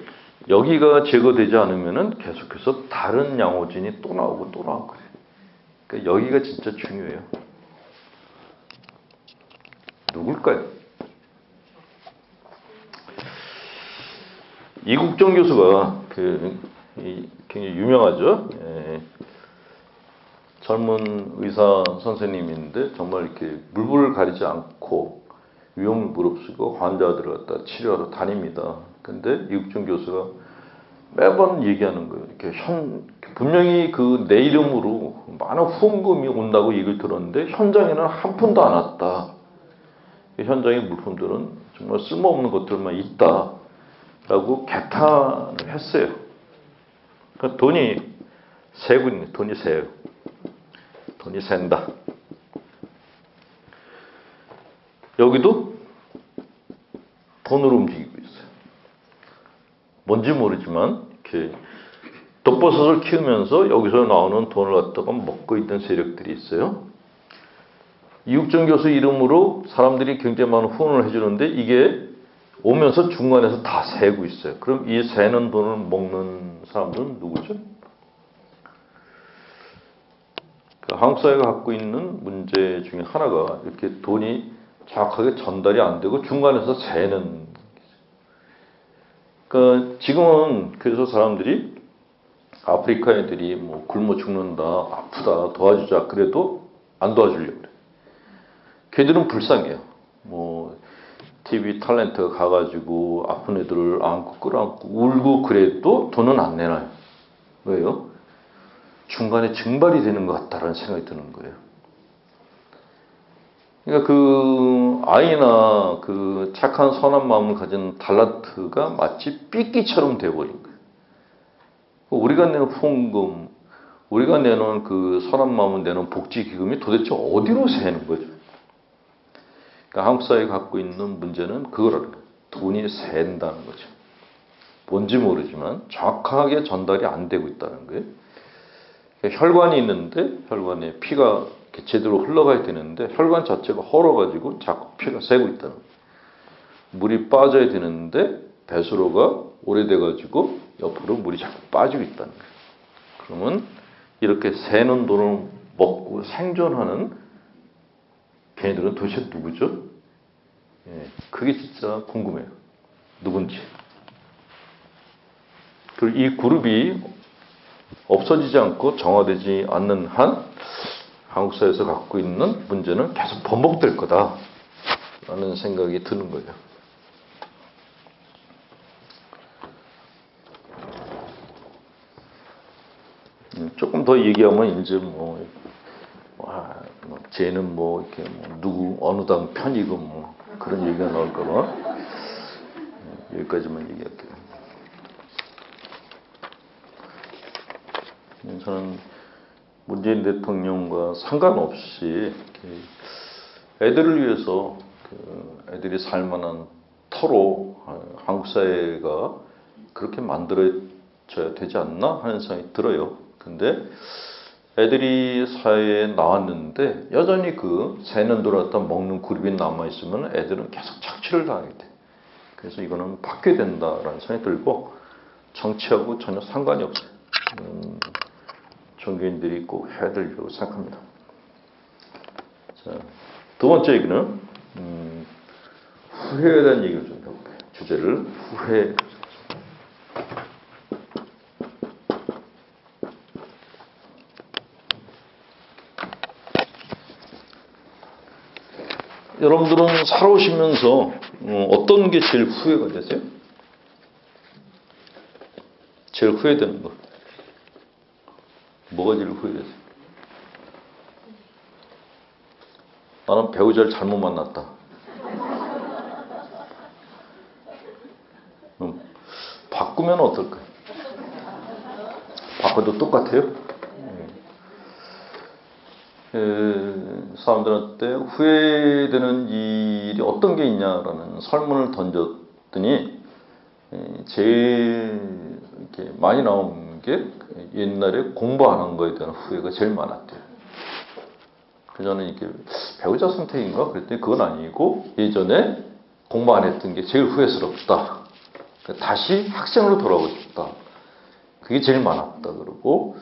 여기가 제거되지 않으면은 계속해서 다른 양호진이 또 나오고 그래요. 그러니까 여기가 진짜 중요해요. 누굴까요? 이국정 교수가 굉장히 유명하죠. 젊은 의사 선생님인데 정말 이렇게 물불을 가리지 않고 위험을 무릅쓰고 환자들을 갖다 치료하러 다닙니다. 근데 이국정 교수가 매번 얘기하는 거예요. 이렇게 분명히 내 이름으로 많은 후원금이 온다고 얘기를 들었는데 현장에는 한 푼도 안 왔다. 현장의 물품들은 정말 쓸모없는 것들만 있다라고 개탄을 했어요. 그러니까 돈이 새고 있는 거예요. 돈이 새요. 돈이 샌다. 여기도 돈으로 움직이고 있어요. 뭔지 모르지만 이렇게 독버섯을 키우면서 여기서 나오는 돈을 갖다가 먹고 있던 세력들이 있어요. 이국정 교수 이름으로 사람들이 굉장히 많은 후원을 해주는데 이게 오면서 중간에서 다 새고 있어요. 그럼 이 새는 돈을 먹는 사람들은 누구죠? 한국 사회가 갖고 있는 문제 중에 하나가 이렇게 돈이 정확하게 전달이 안 되고 중간에서 새는. 그러니까 지금은 그래서 사람들이 아프리카 애들이 굶어 죽는다, 아프다, 도와주자 그래도 안 도와주려고 그래. 걔들은 불쌍해요. TV 탤런트가 가가지고 아픈 애들을 안고 끌어안고 울고 그래도 돈은 안 내놔요. 왜요? 중간에 증발이 되는 것 같다라는 생각이 드는 거예요. 그러니까 아이나 그 착한 선한 마음을 가진 달란트가 마치 삐끼처럼 돼버린 거예요. 우리가 내는 후원금, 우리가 내는 그 선한 마음을 내는 복지기금이 도대체 어디로 새는 거죠? 그러니까 한국 사회가 갖고 있는 문제는 그거라는 거예요. 돈이 샌다는 거죠. 뭔지 모르지만 정확하게 전달이 안 되고 있다는 거예요. 그러니까 혈관이 있는데 혈관에 피가 제대로 흘러가야 되는데 혈관 자체가 헐어가지고 자꾸 피가 새고 있다는 거예요. 물이 빠져야 되는데 배수로가 오래돼가지고 옆으로 물이 자꾸 빠지고 있다는 거예요. 그러면 이렇게 새는 돈을 먹고 생존하는 걔네들은 도대체 누구죠? 예, 그게 진짜 궁금해요. 누군지. 그리고 이 그룹이 없어지지 않고 정화되지 않는 한 한국 사회에서 갖고 있는 문제는 계속 번복될 거다라는 생각이 드는 거예요. 조금 더 얘기하면 이제 쟤는 이렇게 누구 어느 당 편이고 그런 얘기가 나올까봐 여기까지만 얘기할게요. 저는 문재인 대통령과 상관없이 애들을 위해서 애들이 살만한 터로 한국 사회가 그렇게 만들어져야 되지 않나 하는 생각이 들어요. 근데 애들이 사회에 나왔는데 여전히 그 새는 돌았다 먹는 그룹이 남아있으면 애들은 계속 착취를 당하게 돼. 그래서 이거는 바뀌어야 된다라는 생각이 들고 정치하고 전혀 상관이 없어요. 종교인들이 꼭 해야 될 일이라고 생각합니다. 자, 두 번째 얘기는 후회에 대한 얘기를 좀 해볼게요. 주제를 후회. 여러분들은 살아오시면서 어떤 게 제일 후회가 되세요? 제일 후회되는 거. 뭐가 제일 후회되세요? 나는 배우자를 잘못 만났다. 바꾸면 어떨까요? 바꿔도 똑같아요? 사람들한테 후회되는 일이 어떤 게 있냐라는 설문을 던졌더니 제일 이렇게 많이 나온 게 옛날에 공부 안 한 거에 대한 후회가 제일 많았대요. 그래서 저는 이렇게 배우자 선택인가? 그랬더니 그건 아니고 예전에 공부 안 했던 게 제일 후회스럽다. 다시 학생으로 돌아오고 싶다. 그게 제일 많았다. 그러고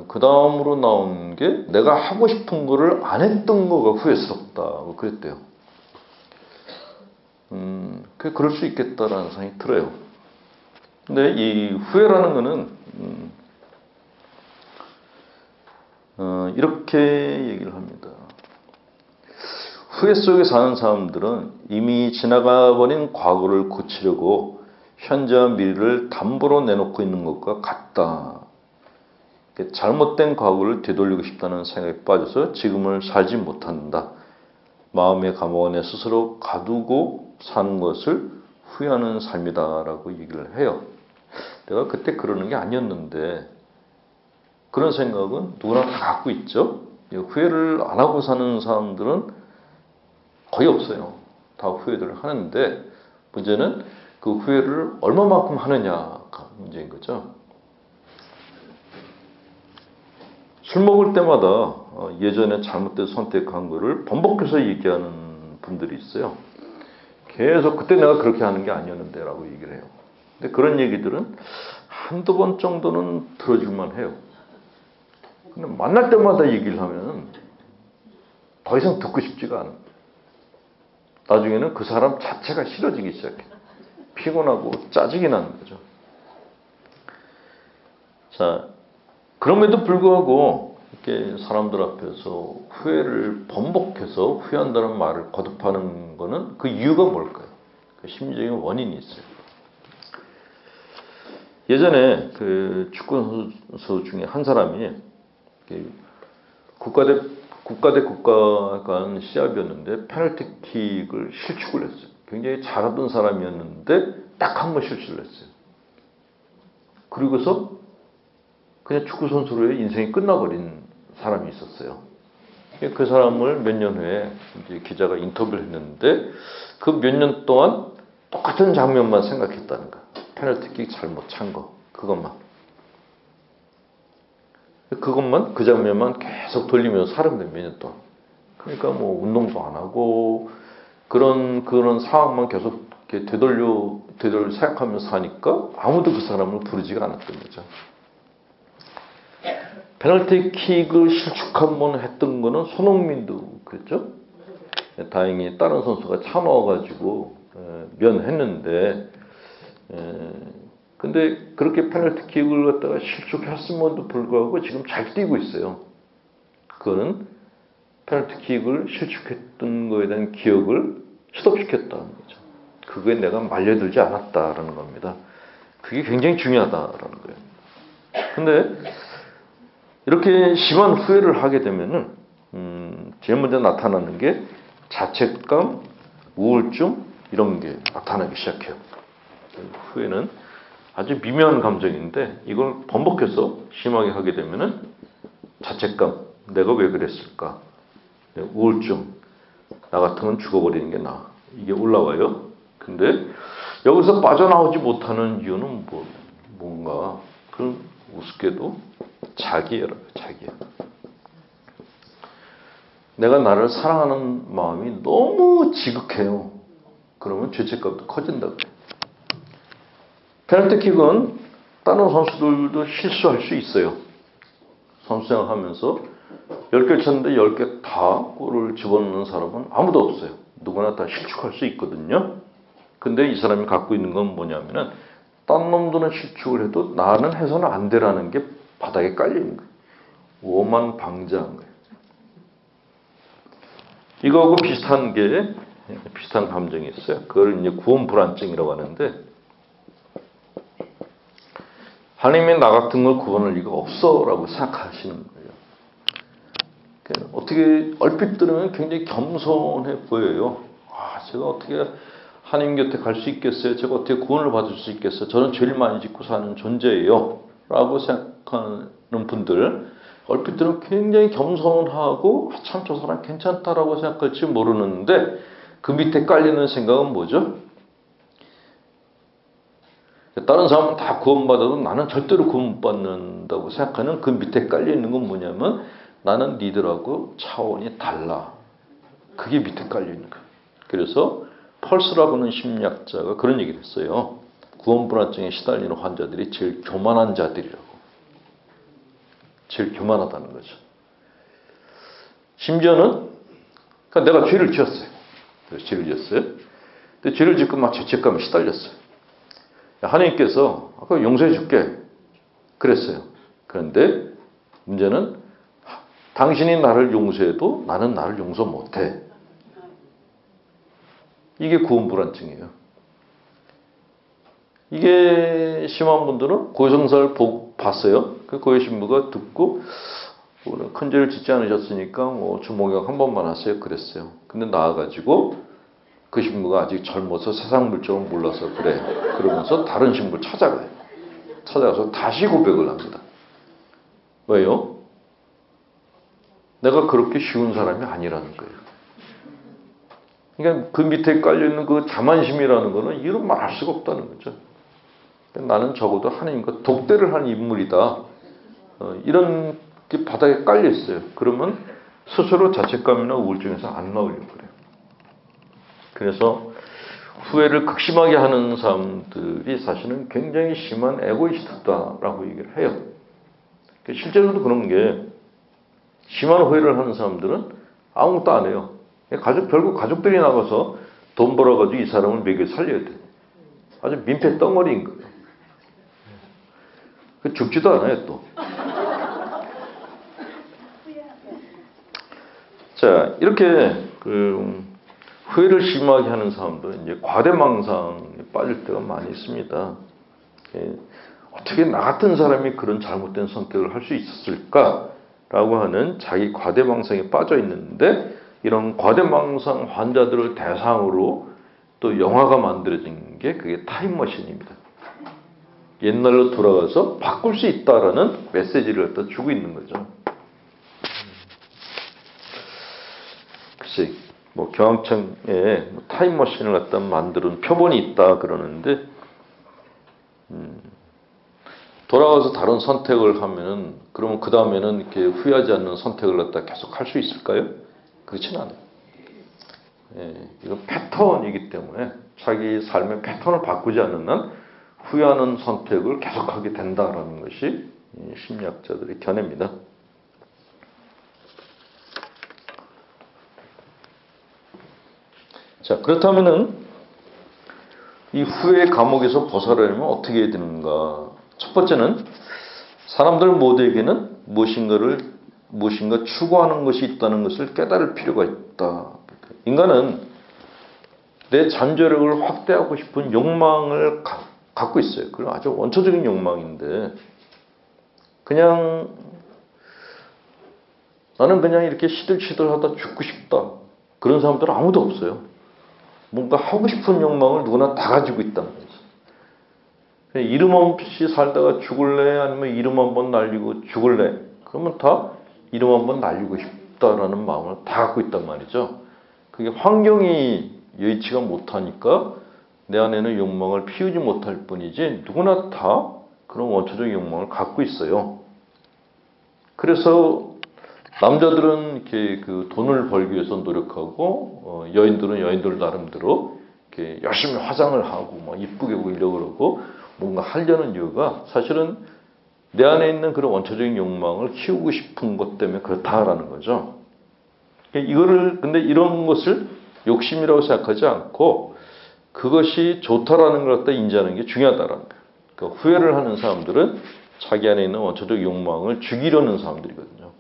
그 다음으로 나온 게 내가 하고 싶은 거를 안 했던 거가 후회스럽다. 그랬대요. 그럴 수 있겠다라는 생각이 들어요. 근데 이 후회라는 거는 이렇게 얘기를 합니다. 후회 속에 사는 사람들은 이미 지나가 버린 과거를 고치려고 현재와 미래를 담보로 내놓고 있는 것과 같다. 잘못된 과거를 되돌리고 싶다는 생각에 빠져서 지금을 살지 못한다. 마음의 감옥 안에 스스로 가두고 사는 것을 후회하는 삶이다라고 얘기를 해요. 내가 그때 그러는 게 아니었는데 그런 생각은 누구나 다 갖고 있죠. 후회를 안 하고 사는 사람들은 거의 없어요. 다 후회를 하는데 문제는 그 후회를 얼마만큼 하느냐가 문제인 거죠. 술 먹을 때마다 예전에 잘못된 선택한 거를 번복해서 얘기하는 분들이 있어요. 계속 그때 내가 그렇게 하는 게 아니었는데 라고 얘기를 해요. 근데 그런 얘기들은 한두 번 정도는 들어줄만 해요. 근데 만날 때마다 얘기를 하면 더 이상 듣고 싶지가 않아요. 나중에는 그 사람 자체가 싫어지기 시작해요. 피곤하고 짜증이 나는 거죠. 자, 그럼에도 불구하고 이렇게 사람들 앞에서 후회를 번복해서 후회한다는 말을 거듭하는 거는 그 이유가 뭘까요? 그 심리적인 원인이 있어요. 예전에 그 축구 선수 중에 한 사람이 국가 대 국가 간 시합이었는데 페널티킥을 실축을 했어요. 굉장히 잘하던 사람이었는데 딱 한 번 실수를 했어요. 그리고서 그냥 축구 선수로의 인생이 끝나버린 사람이 있었어요. 그 사람을 몇 년 후에 이제 기자가 인터뷰를 했는데 그 몇 년 동안 똑같은 장면만 생각했다는 거야. 페널티킥 잘못 찬 거, 그것만 그 장면만 계속 돌리면서 살았는데 몇 년 동안. 그러니까 뭐 운동도 안 하고 그런 상황만 계속 이렇게 되돌려 생각하면서 사니까 아무도 그 사람을 부르지가 않았던 거죠. 페널티킥을 실축 한 번 했던 거는 손흥민도 그랬죠. 다행히 다른 선수가 참아가지고 면했는데, 근데 그렇게 페널티킥을 갖다가 실축했음에도 불구하고 지금 잘 뛰고 있어요. 그거는 페널티킥을 실축했던 거에 대한 기억을 스톱시켰다는 거죠. 그거에 내가 말려들지 않았다라는 겁니다. 그게 굉장히 중요하다라는 거예요. 근데 이렇게 심한 후회를 하게 되면은 제일 먼저 나타나는 게 자책감, 우울증 이런 게 나타나기 시작해요. 후회는 아주 미묘한 감정인데 이걸 번복해서 심하게 하게 되면은 자책감, 내가 왜 그랬을까? 우울증, 나 같으면 죽어버리는 게 나아. 이게 올라와요. 근데 여기서 빠져나오지 못하는 이유는 뭔가 그 우습게도 자기애라고요. 자기애. 내가 나를 사랑하는 마음이 너무 지극해요. 그러면 죄책감도 커진다고요. 페널티킥은 다른 선수들도 실수할 수 있어요. 선수 생활하면서 10개 쳤는데 10개 다 골을 집어넣는 사람은 아무도 없어요. 누구나 다 실축할 수 있거든요. 근데 이 사람이 갖고 있는 건 뭐냐면은 딴 놈들은 실축을 해도 나는 해서는 안 되라는 게 바닥에 깔려있는 거예요. 오만방자한 거예요. 이거하고 비슷한 감정이 있어요. 그걸 이제 구원불안증이라고 하는데, 하나님이 나 같은 걸 구원할 리가 없어라고 생각하시는 거예요. 어떻게 얼핏 들으면 굉장히 겸손해 보여요. 제가 어떻게 하나님 곁에 갈 수 있겠어요? 제가 어떻게 구원을 받을 수 있겠어요? 저는 죄를 많이 짓고 사는 존재예요. 라고 생각하는 분들, 얼핏 들으면 굉장히 겸손하고 참 저 사람 괜찮다라고 생각할지 모르는데 그 밑에 깔리는 생각은 뭐죠? 다른 사람은 다 구원받아도 나는 절대로 구원 못 받는다고 생각하는 그 밑에 깔려있는 건 뭐냐면 나는 니들하고 차원이 달라. 그게 밑에 깔려있는 거예요. 그래서 펄스라고 하는 심리학자가 그런 얘기를 했어요. 구원불안증에 시달리는 환자들이 제일 교만한 자들이라고. 제일 교만하다는 거죠. 심지어는 그러니까 내가 죄를 지었어요. 근데 죄를 짓고 막 죄책감에 시달렸어요. 하나님께서 아까 용서해 줄게 그랬어요. 그런데 문제는 당신이 나를 용서해도 나는 나를 용서 못해. 이게 구원불안증이에요. 이게 심한 분들은 고해성사를 봤어요. 그 고해신부가 듣고 큰 죄를 짓지 않으셨으니까 주목약 한 번만 하세요 그랬어요. 근데 나와가지고 그 신부가 아직 젊어서 세상 물정을 몰라서 그래. 그러면서 다른 신부를 찾아가요. 찾아가서 다시 고백을 합니다. 왜요? 내가 그렇게 쉬운 사람이 아니라는 거예요. 그러니까 그 밑에 깔려있는 그 자만심이라는 거는 이런 말할 수가 없다는 거죠. 나는 적어도 하나님과 독대를 한 인물이다. 이런 게 바닥에 깔려있어요. 그러면 스스로 자책감이나 우울증에서 안 나오려고 그래요. 그래서 후회를 극심하게 하는 사람들이 사실은 굉장히 심한 에고이스트다라고 얘기를 해요. 실제로도 그런 게 심한 후회를 하는 사람들은 아무것도 안 해요. 결국 가족들이 나가서 돈 벌어가지고 이 사람을 먹여 살려야 돼. 아주 민폐 덩어리인 거예요. 죽지도 않아요 또. 자, 이렇게 후회를 심하게 하는 사람들은 이제 과대망상에 빠질 때가 많이 있습니다. 어떻게 나 같은 사람이 그런 잘못된 선택을 할 수 있었을까라는 라고 하는 자기 과대망상에 빠져 있는데, 이런 과대망상 환자들을 대상으로 또 영화가 만들어진 게 그게 타임머신입니다. 옛날로 돌아가서 바꿀 수 있다라는 메시지를 갖다 주고 있는 거죠. 글쎄, 뭐 경암청에 타임머신을 갖다 만드는 표본이 있다 그러는데, 돌아가서 다른 선택을 하면은, 그러면 그 다음에는 이렇게 후회하지 않는 선택을 갖다 계속 할 수 있을까요? 그렇지는 않아요. 예, 이건 패턴이기 때문에 자기 삶의 패턴을 바꾸지 않는 한 후회하는 선택을 계속하게 된다라는 것이 심리학자들의 견해입니다. 자, 그렇다면은 이 후회의 감옥에서 벗어나려면 어떻게 해야 되는가? 첫 번째는 사람들 모두에게는 무엇인가 추구하는 것이 있다는 것을 깨달을 필요가 있다. 인간은 내 잠재력을 확대하고 싶은 욕망을 갖고 있어요. 그건 아주 원초적인 욕망인데, 그냥 나는 그냥 이렇게 시들시들하다 죽고 싶다, 그런 사람들은 아무도 없어요. 뭔가 하고 싶은 욕망을 누구나 다 가지고 있다는 거죠. 이름 없이 살다가 죽을래? 아니면 이름 한번 날리고 죽을래? 그러면 다 이름 한번 날리고 싶다라는 마음을 다 갖고 있단 말이죠. 그게 환경이 여의치가 못하니까 내 안에는 욕망을 피우지 못할 뿐이지, 누구나 다 그런 원초적 욕망을 갖고 있어요. 그래서 남자들은 이렇게 그 돈을 벌기 위해서 노력하고, 여인들은 여인들 나름대로 이렇게 열심히 화장을 하고 막 이쁘게 보이려고 그러고 뭔가 하려는 이유가, 사실은 내 안에 있는 그런 원초적인 욕망을 키우고 싶은 것 때문에 그렇다라는 거죠. 근데 이런 것을 욕심이라고 생각하지 않고 그것이 좋다라는 걸 갖다 인지하는 게 중요하다라는 거예요. 그러니까 후회를 하는 사람들은 자기 안에 있는 원초적 욕망을 죽이려는 사람들이거든요.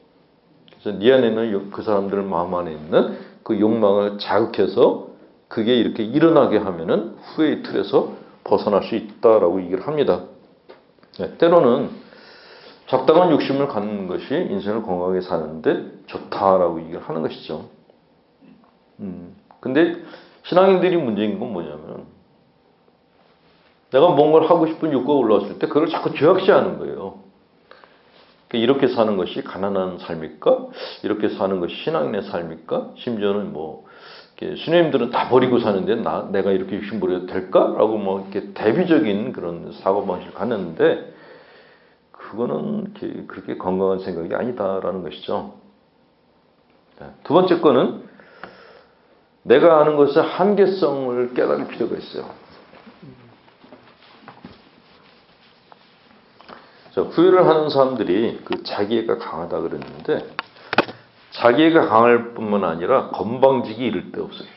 그래서 네 안에 있는 그 사람들 마음 안에 있는 그 욕망을 자극해서 그게 이렇게 일어나게 하면은 후회의 틀에서 벗어날 수 있다라고 얘기를 합니다. 때로는 적당한 욕심을 갖는 것이 인생을 건강하게 사는데 좋다라고 얘기를 하는 것이죠. 근데 신앙인들이 문제인 건 뭐냐면, 내가 뭔가를 하고 싶은 욕구가 올라왔을 때 그걸 자꾸 죄악시하는 거예요. 이렇게 사는 것이 가난한 삶일까? 이렇게 사는 것이 신앙인의 삶일까? 심지어는 뭐 신우님들은 다 버리고 사는데 내가 이렇게 욕심 부려도 될까? 라고 뭐 이렇게 대비적인 그런 사고방식을 갖는데, 그거는 그렇게 건강한 생각이 아니다라는 것이죠. 두 번째 거는 내가 아는 것의 한계성을 깨달을 필요가 있어요. 후회를 하는 사람들이 그 자기애가 강하다 그랬는데, 자기애가 강할 뿐만 아니라 건방지기 이를 데 없어요.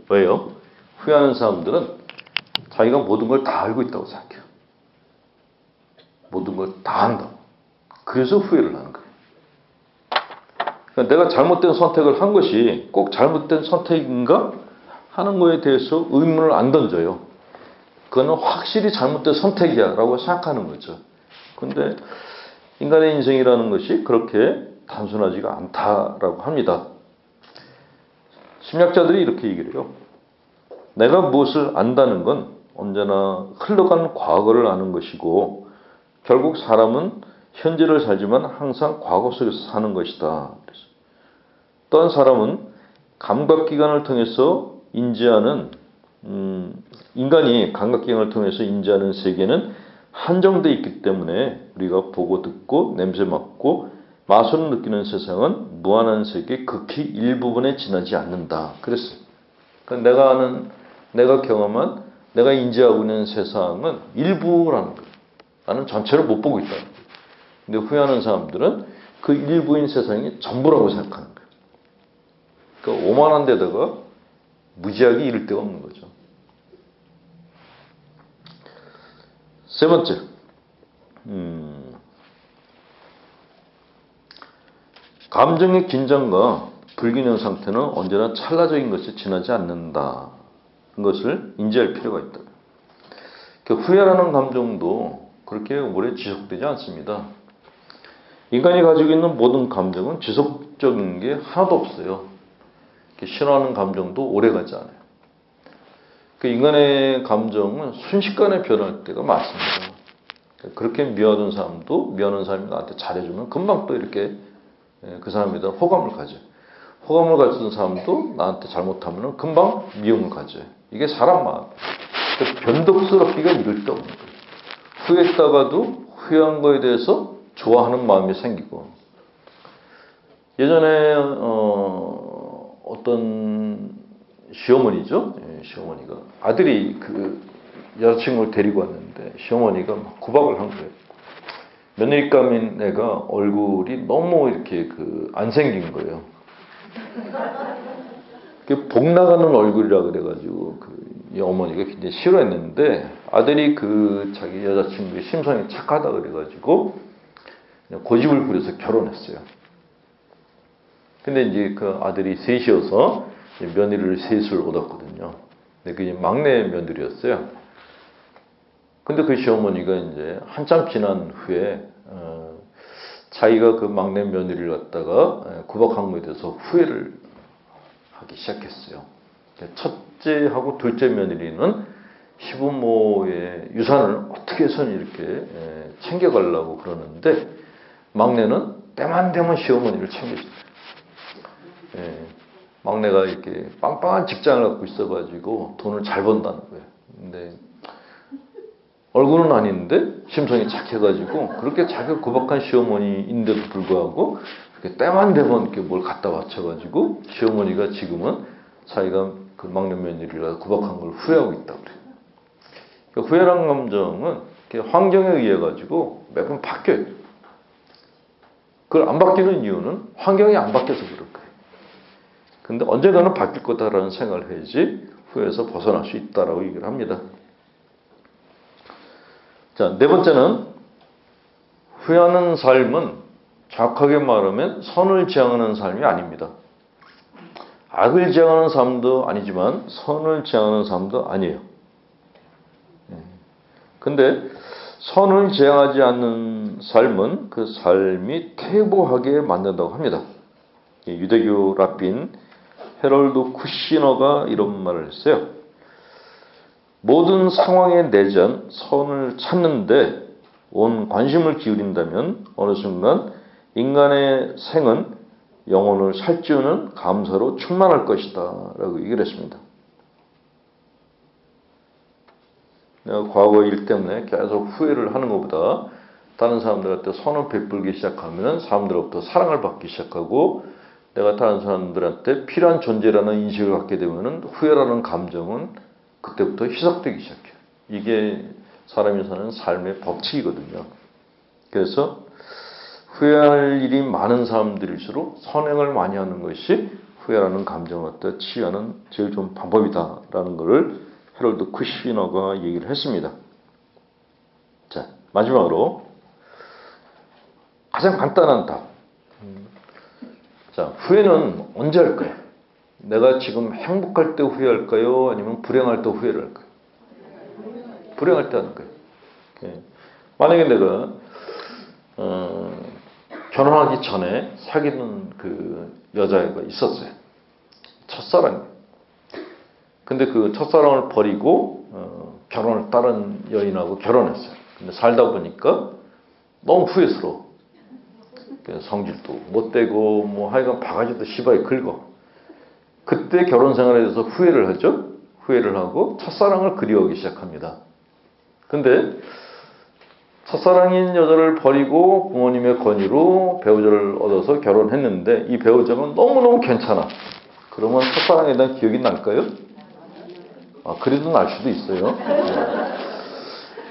왜요? 후회하는 사람들은 자기가 모든 걸 다 알고 있다고 생각해요. 모든 걸 다 안다고. 그래서 후회를 하는 거예요. 그러니까 내가 잘못된 선택을 한 것이 꼭 잘못된 선택인가 하는 거에 대해서 의문을 안 던져요. 그거는 확실히 잘못된 선택이야 라고 생각하는 거죠. 근데 인간의 인생이라는 것이 그렇게 단순하지가 않다라고 합니다. 심리학자들이 이렇게 얘기를 해요. 내가 무엇을 안다는 건 언제나 흘러간 과거를 아는 것이고, 결국 사람은 현재를 살지만 항상 과거 속에서 사는 것이다. 또한 사람은 감각기관을 통해서 인간이 감각기관을 통해서 인지하는 세계는 한정되어 있기 때문에 우리가 보고 듣고 냄새 맡고 맛으로 느끼는 세상은 무한한 세계의 극히 일부분에 지나지 않는다. 그랬어요. 그러니까 내가 경험한, 내가 인지하고 있는 세상은 일부라는 거예요. 나는 전체를 못 보고 있다는 거예요. 근데 후회하는 사람들은 그 일부인 세상이 전부라고 생각하는 거예요. 그러니까 오만한 데다가 무지하게 이를 데가 없는 거죠. 세 번째, 감정의 긴장과 불균형 상태는 언제나 찰나적인 것이 지나지 않는다. 것을 인지할 필요가 있다. 후회라는 감정도 그렇게 오래 지속되지 않습니다. 인간이 가지고 있는 모든 감정은 지속적인 게 하나도 없어요. 싫어하는 감정도 오래가지 않아요. 그 인간의 감정은 순식간에 변할 때가 많습니다. 그렇게 미워하던 사람도 미워하는 사람이 나한테 잘해주면 금방 또 이렇게 그 사람에 대한 호감을 가져요. 호감을 가지는 사람도 나한테 잘못하면 금방 미움을 가져요. 이게 사람 마음. 변덕스럽기가 이럴 데 없는 거예요. 후회했다가도 후회한 거에 대해서 좋아하는 마음이 생기고, 예전에 어떤 시어머니죠. 시어머니가 아들이 그 여자친구를 데리고 왔는데 시어머니가 막 구박을 한 거예요. 며느리감인 애가 얼굴이 너무 이렇게 안 생긴 거예요. 복 나가는 얼굴이라 그래가지고 이 어머니가 굉장히 싫어했는데, 아들이 자기 여자친구의 심성이 착하다 그래가지고 고집을 부려서 결혼했어요. 근데 이제 그 아들이 셋이어서 며느리를 셋을 얻었거든요. 근데 그게 막내 며느리였어요. 근데 그 시어머니가 이제 한참 지난 후에 자기가 그 막내 며느리를 갖다가 구박한 거에 대해서 후회를 하기 시작했어요. 첫째하고 둘째 며느리는 시부모의 유산을 어떻게 해서는 이렇게 챙겨가려고 그러는데, 막내는 때만 되면 시어머니를 챙겨줘요. 막내가 이렇게 빵빵한 직장을 갖고 있어가지고 돈을 잘 번다는 거예요. 근데 얼굴은 아닌데 심성이 착해가지고 그렇게 자기가 구박한 시어머니인데도 불구하고 이렇게 때만 되면 이렇게 뭘 갖다 바쳐가지고 시어머니가 지금은 자기가 그 막내 며느리를 구박한 걸 후회하고 있다고 그래요. 그러니까 후회라는 감정은 환경에 의해 가지고 매번 바뀌어요. 그걸 안 바뀌는 이유는 환경이 안 바뀌어서 그럴 거예요. 근데 언젠가는 바뀔 거다라는 생각을 해야지 후회에서 벗어날 수 있다라고 얘기를 합니다. 자, 네 번째는, 후회하는 삶은 정확하게 말하면 선을 지향하는 삶이 아닙니다. 악을 지향하는 삶도 아니지만 선을 지향하는 삶도 아니에요. 근데 선을 지향하지 않는 삶은 그 삶이 퇴보하게 만든다고 합니다. 유대교 랍빈 헤럴드 쿠시너가 이런 말을 했어요. 모든 상황에 내전 선을 찾는데 온 관심을 기울인다면 어느 순간 인간의 생은 영혼을 살찌우는 감사로 충만할 것이다 라고 얘기를 했습니다. 내가 과거 일 때문에 계속 후회를 하는 것보다 다른 사람들한테 선을 베풀기 시작하면 사람들로부터 사랑을 받기 시작하고, 내가 다른 사람들한테 필요한 존재라는 인식을 갖게 되면 후회라는 감정은 그때부터 희석되기 시작해요. 이게 사람이 사는 삶의 법칙이거든요. 그래서 후회할 일이 많은 사람들일수록 선행을 많이 하는 것이 후회라는 감정을 갖다 치유하는 제일 좋은 방법이다라는 것을 헤럴드 쿠시너가 얘기를 했습니다. 자, 마지막으로 가장 간단한 답. 자, 후회는 언제 할까요? 내가 지금 행복할 때 후회할까요? 아니면 불행할 때 후회를 할까요? 불행할 때 하는 거예요. 만약에 내가 결혼하기 전에 사귀는 그 여자애가 있었어요. 첫사랑이에요. 근데 그 첫사랑을 버리고 결혼을 다른 여인하고 결혼했어요. 근데 살다 보니까 너무 후회스러워. 성질도 못되고 뭐 하여간 바가지도 시바에 긁어. 그때 결혼 생활에 대해서 후회를 하죠. 후회를 하고 첫사랑을 그리워하기 시작합니다. 근데 첫사랑인 여자를 버리고 부모님의 권유로 배우자를 얻어서 결혼했는데 이 배우자가 너무너무 괜찮아. 그러면 첫사랑에 대한 기억이 날까요? 그래도 날 수도 있어요.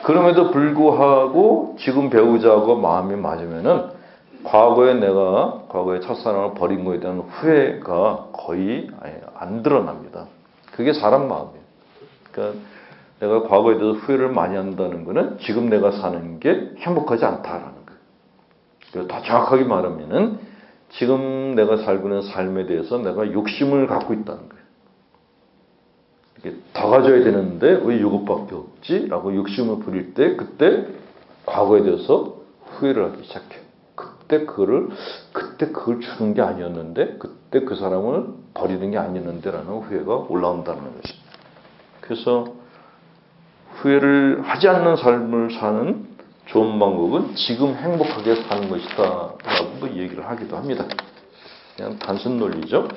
그럼에도 불구하고 지금 배우자하고 마음이 맞으면은 과거에 첫사랑을 버린 거에 대한 후회가 거의 안 드러납니다. 그게 사람 마음이에요. 그러니까 내가 과거에 대해서 후회를 많이 한다는 거는 지금 내가 사는 게 행복하지 않다라는 거예요. 그리고 더 정확하게 말하면은 지금 내가 살고 있는 삶에 대해서 내가 욕심을 갖고 있다는 거예요. 이게 더 가져야 되는데 왜 이것밖에 없지? 라고 욕심을 부릴 때 그때 과거에 대해서 후회를 하기 시작해요. 그때 그걸 주는 게 아니었는데, 그때 그 사람을 버리는 게 아니었는데라는 후회가 올라온다는 것이. 그래서 후회를 하지 않는 삶을 사는 좋은 방법은 지금 행복하게 사는 것이다 라고 얘기를 하기도 합니다. 그냥 단순 논리죠.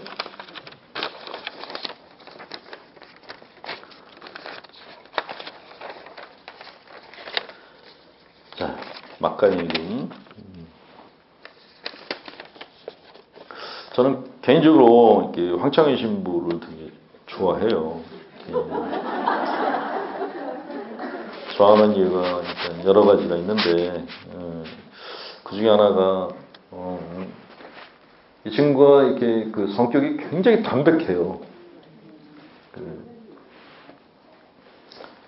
자, 막간이금. 저는 개인적으로 이렇게 황창현 신부를 되게 좋아해요. 좋아하는 이유가 여러 가지가 있는데, 그 중에 하나가, 이 친구가 이렇게 그 성격이 굉장히 담백해요.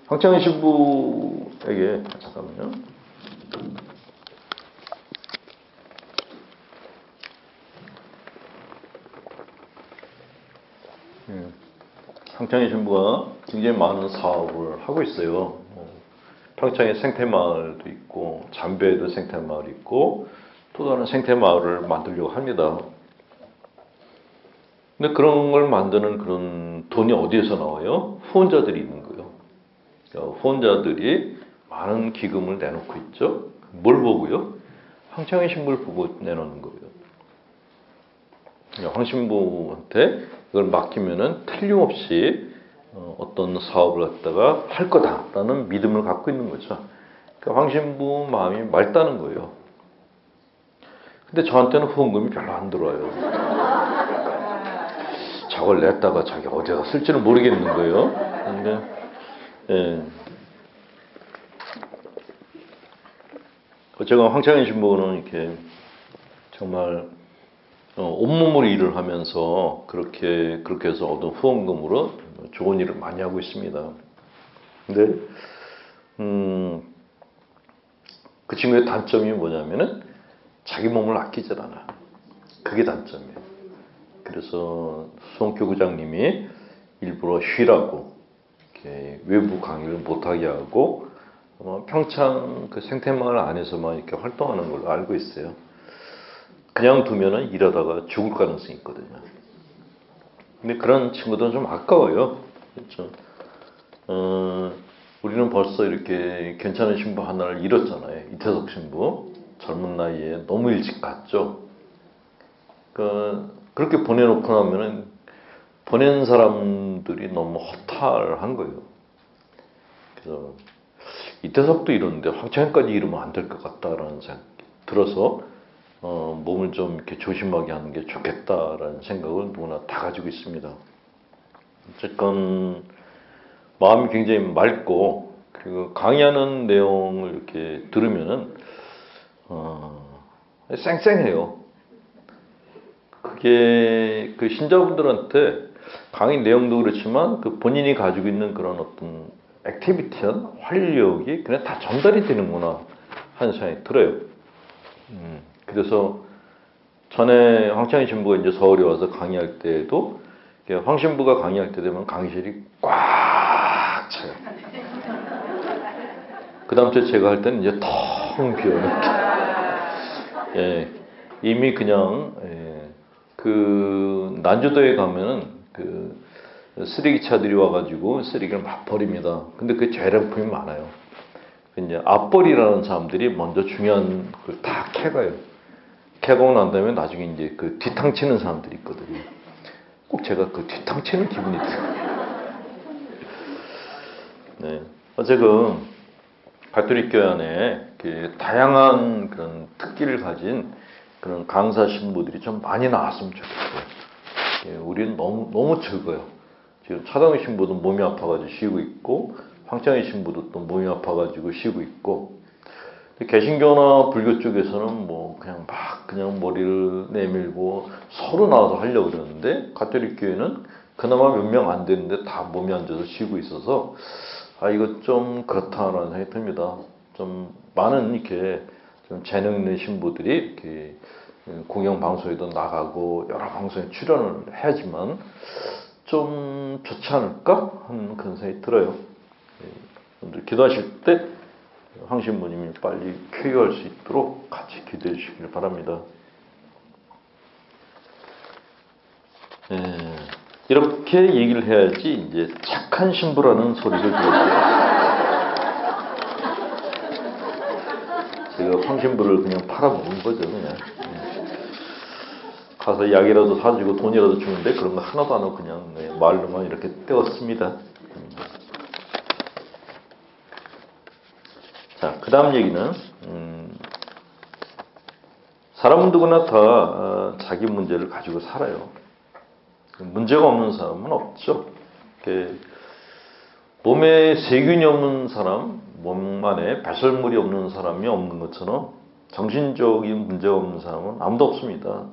황창현 신부에게, 잠깐만요. 황창현 신부가 굉장히 많은 사업을 하고 있어요. 평창에 생태마을도 있고 잠배에도 생태마을이 있고 또 다른 생태마을을 만들려고 합니다. 근데 그런 걸 만드는 그런 돈이 어디에서 나와요? 후원자들이 있는 거예요. 후원자들이 많은 기금을 내놓고 있죠. 뭘 보고요? 황창현 신부를 보고 내놓는 거예요. 황 신부한테 이걸 맡기면은 틀림없이 어떤 사업을 갖다가 할 거다라는 믿음을 갖고 있는 거죠. 그러니까 황 신부 마음이 맑다는 거예요. 근데 저한테는 후원금이 별로 안 들어와요. 저걸 냈다가 자기 어디다 쓸지는 모르겠는 거예요. 근데 예. 어쨌건 황창현 신부는 이렇게 정말 온몸으로 일을 하면서 그렇게 해서 얻은 후원금으로 좋은 일을 많이 하고 있습니다. 근데 그 친구의 단점이 뭐냐면은 자기 몸을 아끼질 않아. 그게 단점이에요. 그래서 수원교구장님이 일부러 쉬라고 이렇게 외부 강의를 못하게 하고 평창 그 생태마을 안에서만 이렇게 활동하는 걸로 알고 있어요. 그냥 두면은 이러다가 죽을 가능성이 있거든요. 근데 그런 친구들은 좀 아까워요. 그렇죠? 우리는 벌써 이렇게 괜찮은 신부 하나를 잃었잖아요. 이태석 신부. 젊은 나이에 너무 일찍 갔죠. 그렇게 보내놓고 나면은 보낸 사람들이 너무 허탈한 거예요. 그래서 이태석도 이러는데 황창현까지 이러면 안 될 것 같다라는 생각이 들어서 몸을 좀 이렇게 조심하게 하는 게 좋겠다라는 생각을 누구나 다 가지고 있습니다. 어쨌건 마음이 굉장히 맑고 그리고 강의하는 내용을 이렇게 들으면은 쌩쌩해요. 그게 그 신자분들한테 강의 내용도 그렇지만 그 본인이 가지고 있는 그런 어떤 액티비티한 활력이 그냥 다 전달이 되는구나 하는 생각이 들어요. 그래서 전에 황창현 신부가 이제 서울에 와서 강의할 때에도 황 신부가 강의할 때 되면 강의실이 꽉 차요. 그 다음 주에 제가 할 때는 이제 텅 비어요. 예, 이미 그냥 그 난주도에 가면은 그 쓰레기차들이 와가지고 쓰레기를 막 버립니다. 근데 그 재활용품이 많아요. 이제 앞벌이라는 사람들이 먼저 중요한 걸 다 캐가요. 캐고 난 다음에 나중에 이제 그 뒤탕 치는 사람들이 있거든요. 꼭 제가 그 뒤탕 치는 기분이 들어요. 네. 어쨌든 가톨릭 교회 안에 다양한 그런 특기를 가진 그런 강사 신부들이 좀 많이 나왔으면 좋겠어요. 우리는 너무 적어요. 지금 차동희 신부도 몸이 아파가지고 쉬고 있고, 황창희 신부도 또 몸이 아파가지고 쉬고 있고, 개신교나 불교 쪽에서는 뭐 그냥 머리를 내밀고 서로 나와서 하려고 그러는데, 가톨릭 교회는 그나마 몇 명 안 되는데 다 몸이 안 좋아서 쉬고 있어서 이거 좀 그렇다라는 생각이 듭니다. 좀 많은 이렇게 좀 재능 있는 신부들이 이렇게 공영 방송에도 나가고 여러 방송에 출연을 해야지만 좀 좋지 않을까 하는 그런 생각이 들어요. 여러분들 기도하실 때 황 신부님이 빨리 쾌유할 수 있도록 같이 기도해 주시길 바랍니다. 이렇게 얘기를 해야지 이제 착한 신부라는 소리를 들었어요. 제가 황 신부를 그냥 팔아먹은 거죠, 그냥. 가서 약이라도 사주고 돈이라도 주는데 그런 거 하나도 안 하고 그냥 말로만 이렇게 때웠습니다. 자, 그 다음 얘기는 사람은 누구나 다 자기 문제를 가지고 살아요. 문제가 없는 사람은 없죠. 몸에 세균이 없는 사람, 몸 안에 배설물이 없는 사람이 없는 것처럼 정신적인 문제가 없는 사람은 아무도 없습니다.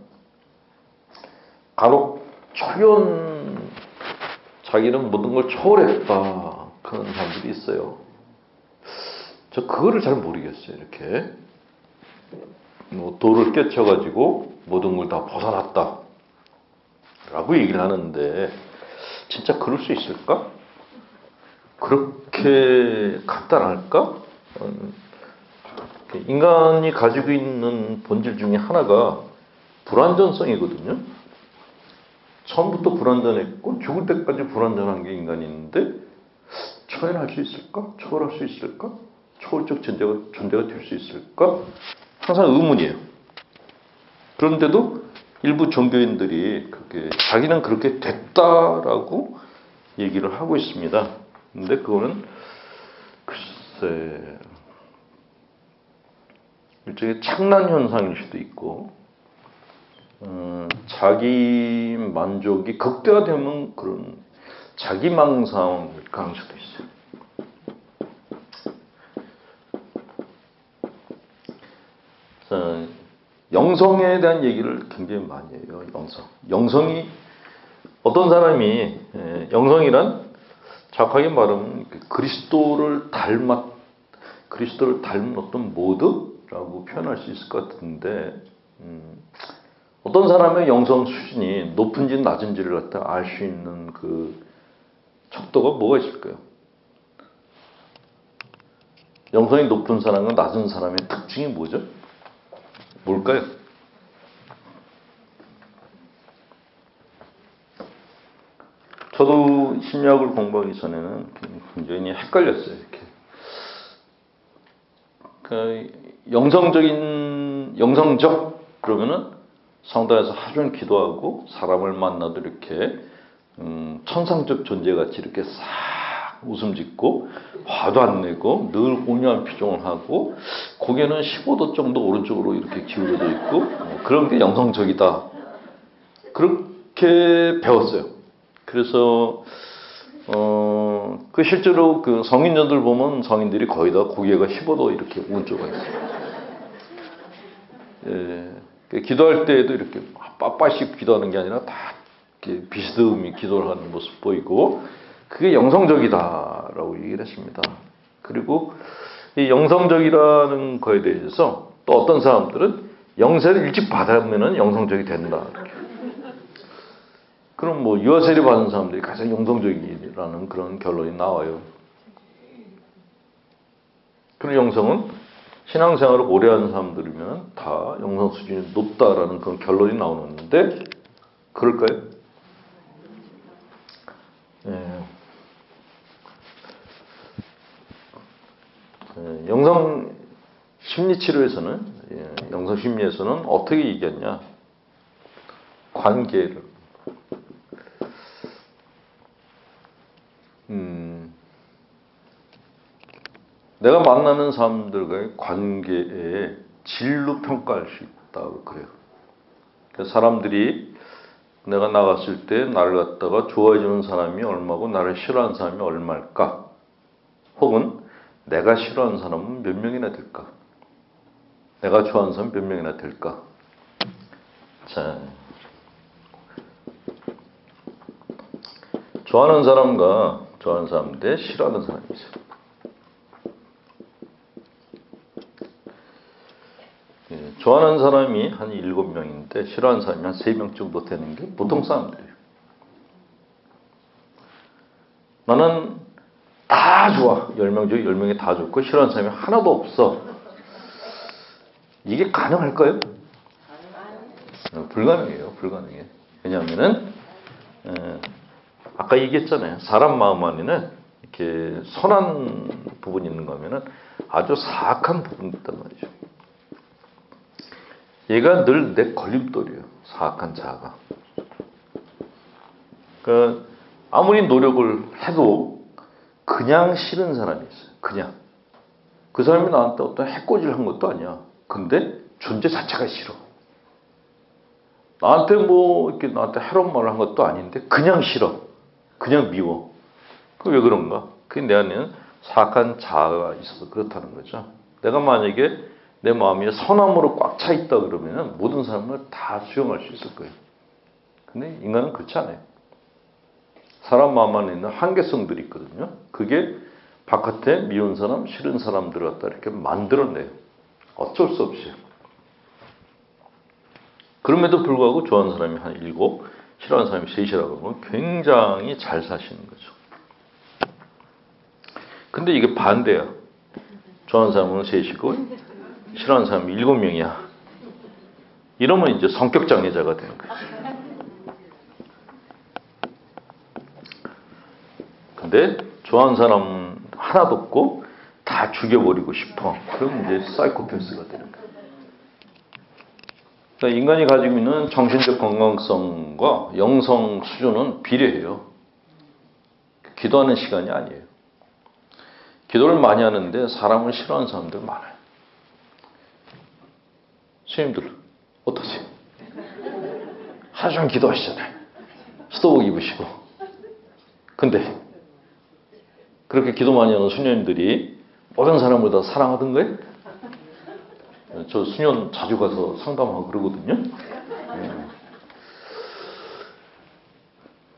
간혹 자기는 모든 걸 초월했다 그런 사람들이 있어요. 저 그거를 잘 모르겠어요. 이렇게 뭐 돌을 깨쳐가지고 모든 걸 다 벗어났다 라고 얘기를 하는데 진짜 그럴 수 있을까? 그렇게 간단할까? 인간이 가지고 있는 본질 중에 하나가 불완전성이거든요. 처음부터 불완전했고 죽을 때까지 불완전한 게 인간인데 초연할 수 있을까? 초월할 수 있을까? 초월적 존재가 될 수 있을까? 항상 의문이에요. 그런데도 일부 종교인들이 자기는 그렇게 됐다라고 얘기를 하고 있습니다. 근데 그거는 글쎄 일종의 착란 현상일 수도 있고 자기 만족이 극대화되면 그런 자기망상일 가능성도 있어요. 자, 영성에 대한 얘기를 굉장히 많이 해요. 영성이 어떤 사람이 영성이란 정확하게 말하면 그리스도를 닮은 어떤 모드라고 표현할 수 있을 것 같은데 어떤 사람의 영성 수준이 높은지 낮은지를 갖다 알 수 있는 그 척도가 뭐가 있을까요? 영성이 높은 사람과 낮은 사람의 특징이 뭐죠? 뭘까요? 저도 심리학을 공부하기 전에는 굉장히 헷갈렸어요. 이렇게. 그러니까 영성적 그러면은 성당에서 하루 종일 기도하고 사람을 만나도 이렇게 천상적 존재같이 이렇게 싹 웃음 짓고 화도 안 내고 늘 온유한 표정을 하고 고개는 15도 정도 오른쪽으로 이렇게 기울어져 있고 그런 게 영성적이다. 그렇게 배웠어요. 그래서 그 실제로 그 성인녀들 보면 성인들이 거의 다 고개가 15도 이렇게 오른쪽으로 있어요. 기도할 때에도 이렇게 빳빳이 기도하는 게 아니라 다 이렇게 비스듬히 기도를 하는 모습 보이고 그게 영성적이다라고 얘기를 했습니다. 그리고 이 영성적이라는 거에 대해서 또 어떤 사람들은 영세를 일찍 받으면은 영성적이 된다. 이렇게. 그럼 뭐 유아세례 받은 사람들이 가장 영성적이라는 그런 결론이 나와요. 그런 영성은 신앙생활을 오래 하는 사람들이면 다 영성 수준이 높다라는 그런 결론이 나오는데 그럴까요? 영성 심리치료에서는 영성 심리에서는 어떻게 얘기했냐? 관계를 내가 만나는 사람들과의 관계에 질로 평가할 수 있다고 그래요. 그러니까 사람들이 내가 나갔을 때 나를 갖다가 좋아해주는 사람이 얼마고 나를 싫어하는 사람이 얼마일까? 혹은 내가 싫어하는 사람은 몇 명이나 될까? 내가 좋아하는 사람은 몇 명이나 될까? 자, 좋아하는 사람 대 싫어하는 사람이 있어요. 좋아하는 사람이 한 7명인데 싫어하는 사람이 한 3명 정도 되는 게 보통 사람들이에요. 나는 다 좋아. 10명 중에 10명이 다 좋고 싫어하는 사람이 하나도 없어. 이게 가능할까요? 불가능해요. 불가능해. 왜냐하면은 아까 얘기했잖아요. 사람 마음 안에는 이렇게 선한 부분이 있는가 하면은 아주 사악한 부분이 있단 말이죠. 얘가 늘 내 걸림돌이에요. 사악한 자아가. 그러니까 아무리 노력을 해도 그냥 싫은 사람이 있어요. 그냥. 그 사람이 나한테 어떤 해코지를 한 것도 아니야. 근데 존재 자체가 싫어. 나한테 뭐 이렇게 나한테 해로운 말을 한 것도 아닌데 그냥 싫어. 그냥 미워. 그 왜 그런가? 그게 내 안에는 사악한 자아가 있어서 그렇다는 거죠. 내가 만약에 내 마음이 선함으로 꽉 차 있다 그러면 모든 사람을 다 수용할 수 있을 거예요. 근데 인간은 그렇지 않아요. 사람 마음 안에 있는 한계성들이 있거든요. 그게 바깥에 미운 사람, 싫은 사람들을 갖다 이렇게 만들어내요. 어쩔 수 없이. 그럼에도 불구하고 좋아하는 사람이 한 7, 싫어하는 사람이 3이라고 하면 굉장히 잘 사시는 거죠. 근데 이게 반대야. 좋아하는 사람은 3이고 싫어하는 사람이 7명이야. 이러면 이제 성격 장애자가 되는 거죠. 근데 좋아하는 사람은 하나도 없고 다 죽여버리고 싶어. 그럼 이제 사이코패스가 되는 거예요. 그러니까 인간이 가지고 있는 정신적 건강성과 영성 수준은 비례해요. 기도하는 시간이 아니에요. 기도를 많이 하는데 사람을 싫어하는 사람들 많아요. 스님들 어떠세요? 하루 종일 기도하시잖아요. 수도복 입으시고. 근데 그렇게 기도 많이 하는 수녀님들이 모든 사람을 다 사랑하던 거예요? 저 수녀 자주 가서 상담하고 그러거든요.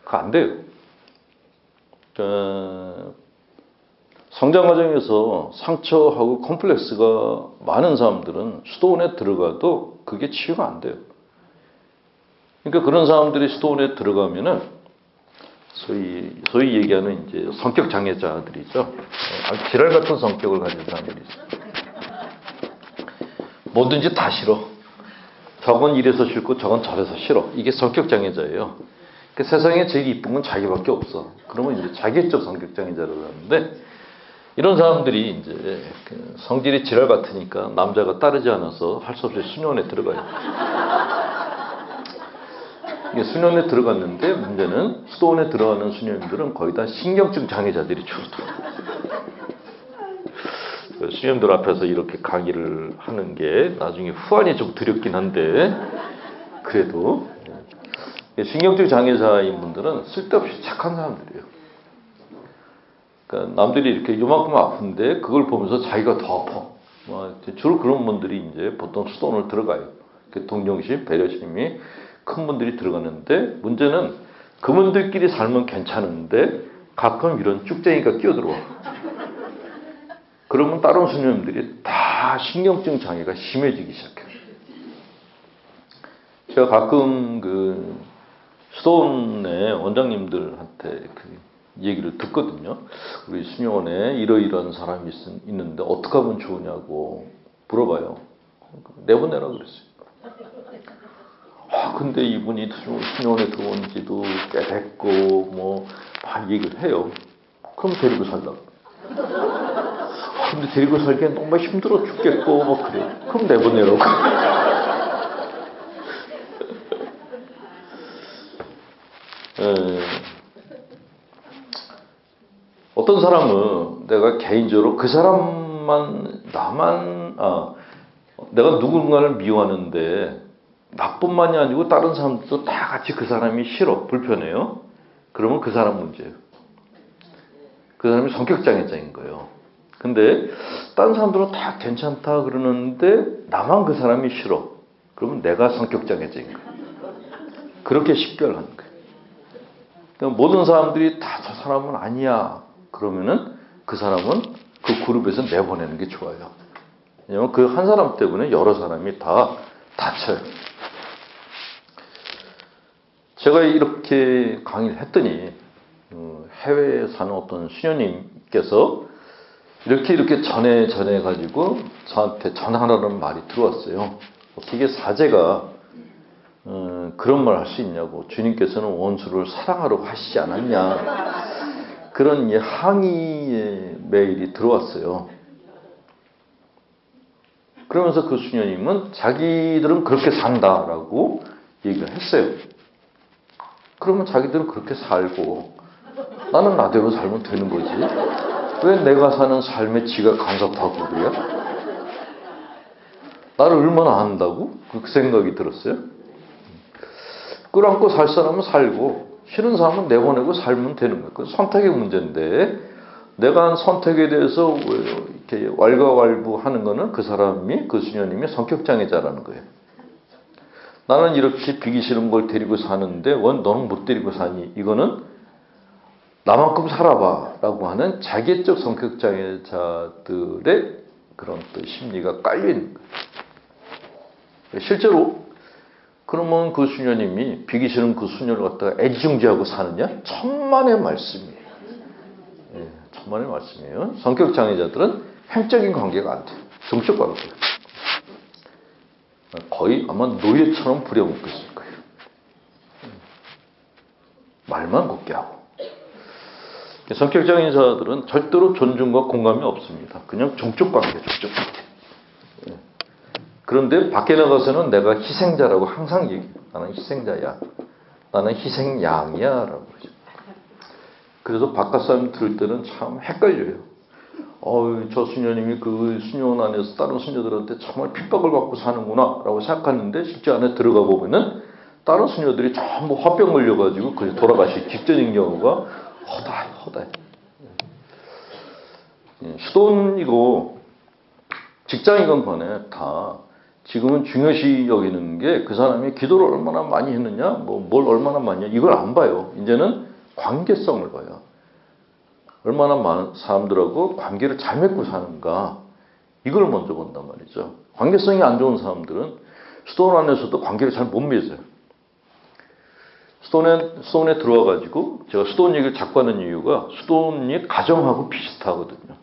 그거 안 돼요. 성장 과정에서 상처하고 컴플렉스가 많은 사람들은 수도원에 들어가도 그게 치유가 안 돼요. 그러니까 그런 사람들이 수도원에 들어가면은 소위 얘기하는 이제 성격 장애자들이죠. 아주 지랄 같은 성격을 가진 사람들이 있어요. 뭐든지 다 싫어. 저건 이래서 싫고 저건 저래서 싫어. 이게 성격 장애자예요. 그 세상에 제일 이쁜 건 자기밖에 없어. 그러면 이제 자기적 성격 장애자라고 하는데 이런 사람들이 이제 성질이 지랄 같으니까 남자가 따르지 않아서 할 수 없이 수녀원에 들어가요. 이게 수녀원에 들어갔는데 문제는 수도원에 들어가는 수녀님들은 거의 다 신경증 장애자들이 주로 수녀님들 앞에서 이렇게 강의를 하는 게 나중에 후환이 좀 두렵긴 한데 그래도 신경증 장애자인 분들은 쓸데없이 착한 사람들이에요. 그러니까 남들이 이렇게 요만큼 아픈데 그걸 보면서 자기가 더 아파. 주로 그런 분들이 이제 보통 수도원을 들어가요. 동정심, 배려심이 큰 분들이 들어가는데 문제는 그분들끼리 살면 괜찮은데 가끔 이런 쭉쟁이가 끼어들어와. 그러면 다른 수녀님들이 다 신경증 장애가 심해지기 시작해요. 제가 가끔 그 수도원의 원장님들한테 그 얘기를 듣거든요. 우리 수녀원에 이러이러한 사람이 있는데 어떻게 하면 좋으냐고 물어봐요. 내보내라 그랬어요. 근데 이분이 수녀원에 들어온 지도 꽤 됐고 뭐 막 얘기를 해요. 그럼 데리고 살라고. 근데 데리고 살기엔 너무 힘들어 죽겠고 뭐 그래. 그럼 내보내라고. 어떤 사람은 내가 개인적으로 그 사람만 내가 누군가를 미워하는데 나뿐만이 아니고 다른 사람들도 다 같이 그 사람이 싫어, 불편해요. 그러면 그 사람 문제예요. 그 사람이 성격장애자인 거예요. 근데 다른 사람들은 다 괜찮다 그러는데 나만 그 사람이 싫어. 그러면 내가 성격장애자인 거예요. 그렇게 식별하는 거예요. 그러니까 모든 사람들이 다 저 사람은 아니야. 그러면은 그 사람은 그 그룹에서 내보내는 게 좋아요. 왜냐하면 그 한 사람 때문에 여러 사람이 다 다쳐요. 제가 이렇게 강의를 했더니 해외에 사는 어떤 수녀님 주님께서 이렇게 전해가지고 저한테 전하라는 말이 들어왔어요. 어떻게 사제가 그런 말 할 수 있냐고. 주님께서는 원수를 사랑하라고 하시지 않았냐. 그런 항의의 메일이 들어왔어요. 그러면서 그 수녀님은 자기들은 그렇게 산다라고 얘기를 했어요. 그러면 자기들은 그렇게 살고 나는 나대로 살면 되는 거지. 왜 내가 사는 삶에 지가 간섭하고 그래요? 나를 얼마나 안다고? 그 생각이 들었어요. 끌어안고 살 사람은 살고 싫은 사람은 내보내고 살면 되는 거예요. 그건 선택의 문제인데 내가 한 선택에 대해서 이렇게 왈가왈부하는 거는 그 사람이 그 수녀님이 성격장애자라는 거예요. 나는 이렇게 비기 싫은 걸 데리고 사는데 너는 못 데리고 사니? 이거는 나만큼 살아봐 라고 하는 자기애적 성격장애자들의 그런 또 심리가 깔려있는 거예요. 실제로 그러면 그 수녀님이 비기 싫은 그 수녀를 갖다가 애지중지하고 사느냐? 천만의 말씀이에요. 예, 천만의 말씀이에요. 성격장애자들은 행적인 관계가 안 돼요. 정적 관계예요. 거의 아마 노예처럼 부려먹고 있을 거예요. 말만 곱게 하고. 성격장애자들은 절대로 존중과 공감이 없습니다. 그냥 정적 관계, 정적 관계. 그런데 밖에 나가서는 내가 희생자라고 항상 얘기해요. 나는 희생자야. 나는 희생양이야. 라고 그러죠. 그래서 바깥 사람 들을 때는 참 헷갈려요. 저 수녀님이 그 수녀원 안에서 다른 수녀들한테 정말 핍박을 받고 사는구나 라고 생각하는데 실제 안에 들어가 보면은 다른 수녀들이 전부 화병 걸려가지고 그냥 돌아가시 직전인 경우가 허다해. 수돈이고 직장이건 간에 다 지금은 중요시 여기는 게 그 사람이 기도를 얼마나 많이 했느냐, 뭘 얼마나 많이 했냐, 이걸 안 봐요. 이제는 관계성을 봐요. 얼마나 많은 사람들하고 관계를 잘 맺고 사는가, 이걸 먼저 본단 말이죠. 관계성이 안 좋은 사람들은 수도원 안에서도 관계를 잘 못 맺어요. 수도원에 들어와가지고, 제가 수도원 얘기를 자꾸 하는 이유가 수도원이 가정하고 비슷하거든요.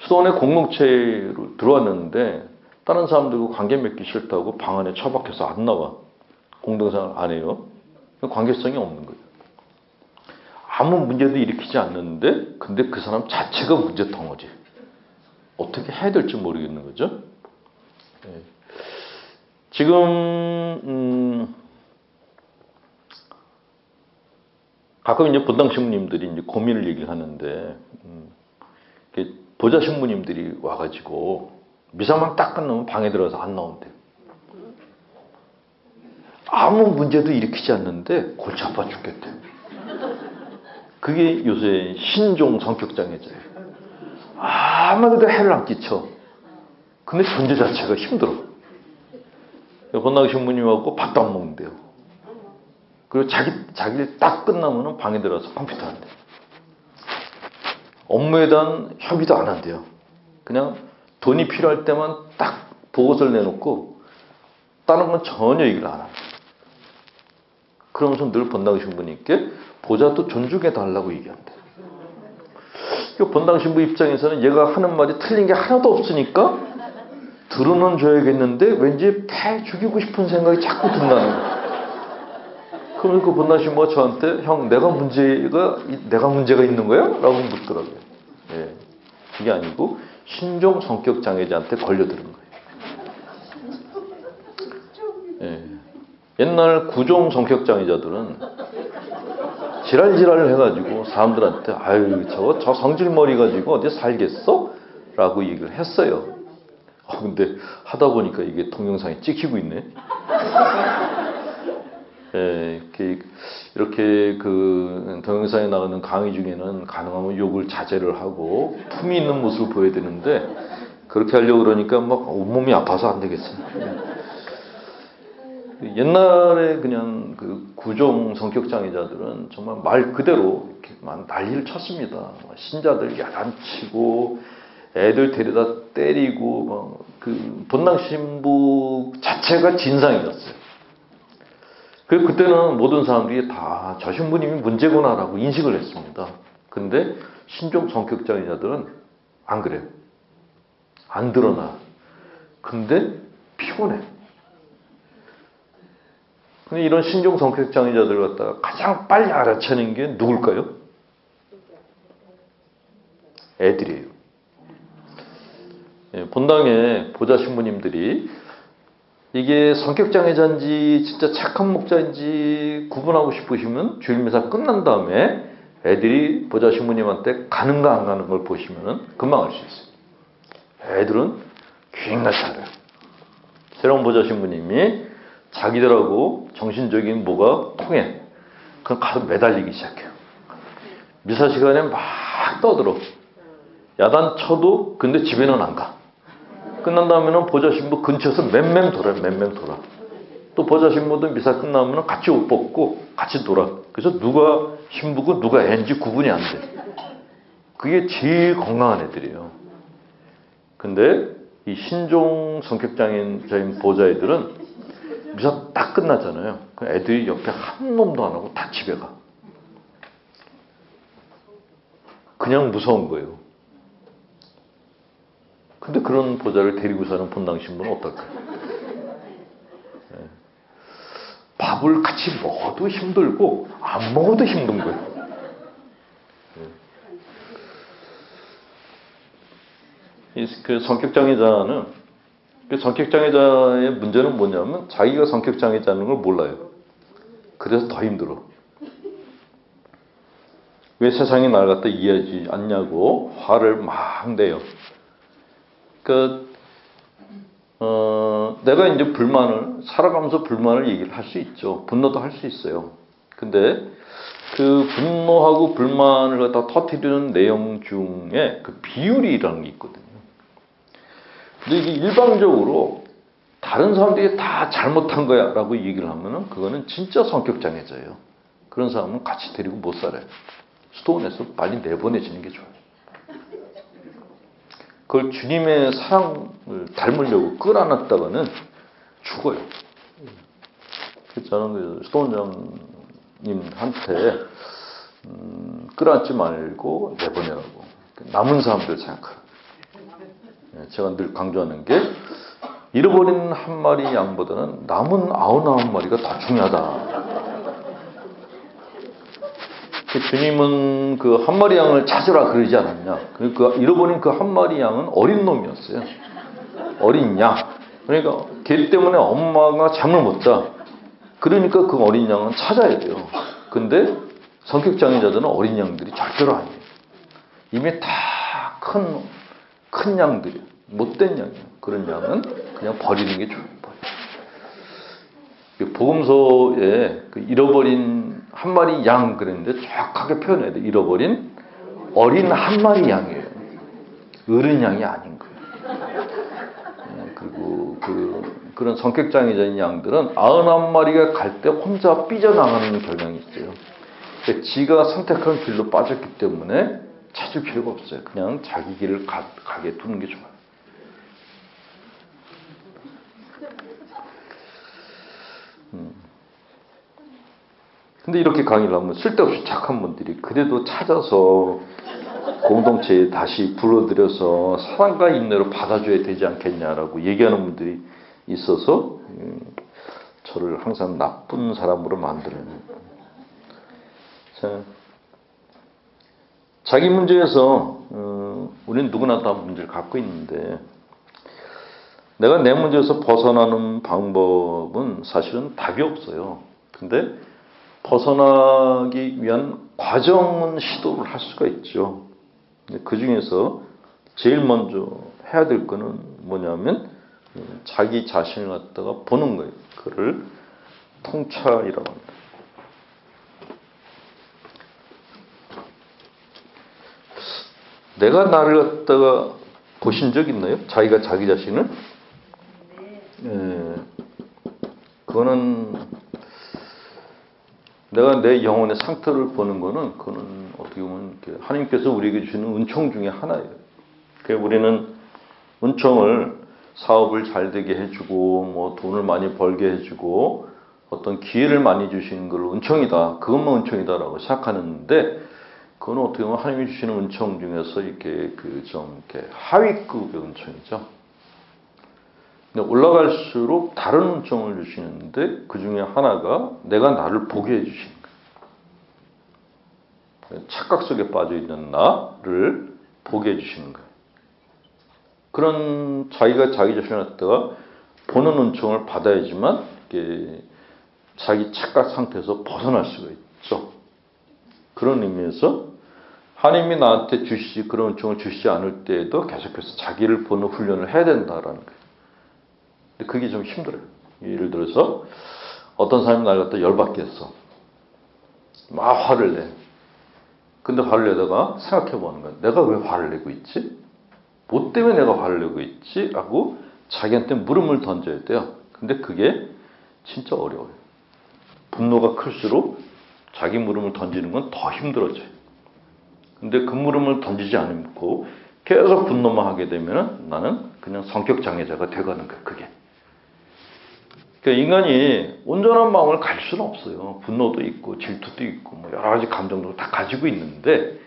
수도원에 공동체로 들어왔는데, 다른 사람들과 관계 맺기 싫다고 방 안에 처박혀서 안 나와. 공동생활 안 해요. 관계성이 없는 거예요. 아무 문제도 일으키지 않는데 근데 그 사람 자체가 문제덩어리. 어떻게 해야 될지 모르겠는 거죠. 지금 가끔 이제 본당 신부님들이 이제 고민을 얘기하는데 보좌 신부님들이 와가지고 미사만 딱 끝나면 방에 들어가서 안 나온대요. 아무 문제도 일으키지 않는데 골치 아파 죽겠대요. 그게 요새 신종 성격장애자예요. 아무래도 해를 안 끼쳐. 근데 존재 자체가 힘들어. 본당 신부님하고 밥도 안 먹는데요. 그리고 자기 딱 끝나면 방에 들어가서 컴퓨터 한대요. 업무에 대한 협의도 안 한대요. 그냥 돈이 필요할 때만 딱 보고서를 내놓고 다른 건 전혀 얘기를 안 합니다. 그러면서 늘 본당 신부님께 보좌도 존중해달라고 얘기한대요. 본당 신부 입장에서는 얘가 하는 말이 틀린 게 하나도 없으니까 들어는 줘야겠는데 왠지 패 죽이고 싶은 생각이 자꾸 든다는 거예요. 그러면 그 본당 신부가 저한테 형 내가 문제가 있는 거야? 라고 묻더라고요. 예. 그게 아니고 신종 성격 장애자한테 걸려드는 거예요. 예. 옛날 구종 성격 장애자들은 지랄 해가지고 사람들한테 아유 저 성질머리 가지고 어디 살겠어? 라고 얘기를 했어요. 근데 하다 보니까 이게 동영상에 찍히고 있네. 예, 이렇게 그 동영상에 나오는 강의 중에는 가능하면 욕을 자제를 하고 품위 있는 모습을 보여야 되는데 그렇게 하려고 그러니까 막 온몸이 아파서 안 되겠어요. 옛날에 그냥 그 구종 성격 장애자들은 정말 말 그대로 이렇게 막 난리를 쳤습니다. 신자들 야단치고 애들 데려다 때리고 그 본당 신부 자체가 진상이었어요. 그리고 그때는 모든 사람들이 다 저 신부님이 문제구나라고 인식을 했습니다. 근데 신종 성격장애자들은 안 그래요. 안 드러나. 근데 피곤해. 근데 이런 신종 성격장애자들 갖다가 가장 빨리 알아채는 게 누굴까요? 애들이에요. 본당에 보좌 신부님들이 이게 성격장애자인지 진짜 착한 목자인지 구분하고 싶으시면 주일미사 끝난 다음에 애들이 보좌 신부님한테 가는가 안 가는 걸 보시면 금방 알 수 있어요. 애들은 굉장히 잘해요. 새로운 보좌 신부님이 자기들하고 정신적인 뭐가 통해. 그럼 가서 매달리기 시작해요. 미사 시간에 막 떠들어. 야단 쳐도 근데 집에는 안 가. 끝난 다음에는 보좌 신부 근처에서 맴맴 돌아. 또 보좌 신부도 미사 끝나면 같이 옷 벗고 같이 돌아. 그래서 누가 신부고 누가 애인지 구분이 안 돼. 그게 제일 건강한 애들이에요. 근데 이 신종 성격장애인 보좌 애들은 미사 딱 끝나잖아요. 그 애들이 옆에 한 놈도 안 하고 다 집에 가. 그냥 무서운 거예요. 근데 그런 보좌를 데리고 사는 본당 신부는 어떨까요? 밥을 같이 먹어도 힘들고 안 먹어도 힘든 거예요. 그 성격장애자는 그 성격장애자의 문제는 뭐냐면 자기가 성격장애자는 걸 몰라요. 그래서 더 힘들어. 왜 세상이 날 갖다 이해하지 않냐고 화를 막 내요. 내가 이제 살아가면서 불만을 얘기를 할 수 있죠. 분노도 할 수 있어요. 근데 그 분노하고 불만을 갖다 터뜨리는 내용 중에 그 비율이라는 게 있거든요. 근데 이게 일방적으로 다른 사람들이 다 잘못한 거야 라고 얘기를 하면은 그거는 진짜 성격장애자예요. 그런 사람은 같이 데리고 못 살아요. 수도원에서 빨리 내보내지는 게 좋아요. 그걸 주님의 사랑을 닮으려고 끌어안았다가는 죽어요. 그래서 저는 그 수도원장님한테 끌어안지 말고 내보내라고. 남은 사람들 생각하라. 제가 늘 강조하는 게 잃어버린 한 마리 양보다는 남은 99마리가 더 중요하다. 주님은 그 한 마리 양을 찾으라 그러지 않았냐. 그 잃어버린 그 한 마리 양은 어린 놈이었어요. 어린 양. 그러니까 걔 때문에 엄마가 잠을 못 자. 그러니까 그 어린 양은 찾아야 돼요. 근데 성격장애자들은 어린 양들이 절대로 아니에요. 이미 다 큰 양들이에요. 못된 양이에요. 그런 양은 그냥 버리는 게 좋아요. 복음서에 그 잃어버린 한 마리 양 그랬는데 정확하게 표현해야 돼. 잃어버린 어린 한 마리 양이에요. 어른 양이 아닌 거예요. 그리고 그런 성격장애자인 양들은 99마리가 갈 때 혼자 삐져나가는 경향이 있어요. 그러니까 지가 선택한 길로 빠졌기 때문에 찾을 필요가 없어요. 그냥 자기 길을 가게 두는 게 좋아요. 근데 이렇게 강의를 하면 쓸데없이 착한 분들이 그래도 찾아서 공동체에 다시 불러들여서 사랑과 인내로 받아줘야 되지 않겠냐라고 얘기하는 분들이 있어서 저를 항상 나쁜 사람으로 만들어요. 자, 자기 문제에서 우리는 누구나 다 문제를 갖고 있는데 내가 내 문제에서 벗어나는 방법은 사실은 답이 없어요. 근데 벗어나기 위한 과정은 시도를 할 수가 있죠. 그 중에서 제일 먼저 해야 될 거는 뭐냐면 자기 자신을 갖다가 보는 거예요. 그를 통찰이라고 합니다. 내가 나를 갖다가 보신 적 있나요? 자기가 자기 자신을? 그거는 내가 내 영혼의 상태를 보는 거는 그거는 어떻게 보면 하나님께서 우리에게 주시는 은총 중에 하나예요. 그러니까 우리는 은총을 사업을 잘 되게 해주고 뭐 돈을 많이 벌게 해주고 어떤 기회를 많이 주시는 걸 은총이다. 그것만 은총이다라고 생각하는데 그건 어떻게 보면 하나님이 주시는 은총 중에서 이렇게 좀 이렇게 하위급의 은총이죠. 근데 올라갈수록 다른 은총을 주시는데 그 중에 하나가 내가 나를 보게 해주시는 거예요. 착각 속에 빠져 있는 나를 보게 해주시는 거예요. 그런 자기가 자기 자신을 갖다가 보는 은총을 받아야지만 이렇게 자기 착각 상태에서 벗어날 수가 있죠. 그런 의미에서 하나님이 나한테 주시지 그런 은총을 주시지 않을 때에도 계속해서 자기를 보는 훈련을 해야 된다라는 거예요. 근데 그게 좀 힘들어요. 예를 들어서 어떤 사람이 날 갖다 열받게 했어. 막 화를 내. 근데 화를 내다가 생각해 보는 거야. 내가 왜 화를 내고 있지? 뭐 때문에 내가 화를 내고 있지? 하고 자기한테 물음을 던져야 돼요. 근데 그게 진짜 어려워요. 분노가 클수록 자기 물음을 던지는 건 더 힘들어져요. 근데 그 물음을 던지지 않고 계속 분노만 하게 되면 나는 그냥 성격 장애자가 되가는 거예요. 그게. 그러니까 인간이 온전한 마음을 가질 수는 없어요. 분노도 있고 질투도 있고 뭐 여러 가지 감정도 다 가지고 있는데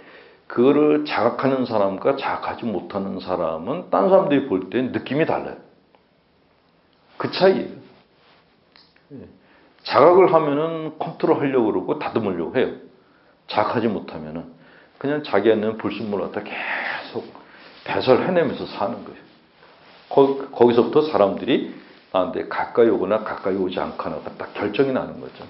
그거를 자각하는 사람과 자각하지 못하는 사람은 딴 사람들이 볼 때 느낌이 달라요. 그 차이예요. 자각을 하면은 컨트롤하려고 그러고 다듬으려고 해요. 자각하지 못하면은 그냥 자기 안에 있는 불순물을 갖다 계속 배설해내면서 사는 거예요. 거기서부터 사람들이 나한테 가까이 오거나 가까이 오지 않거나가 딱 결정이 나는 거죠.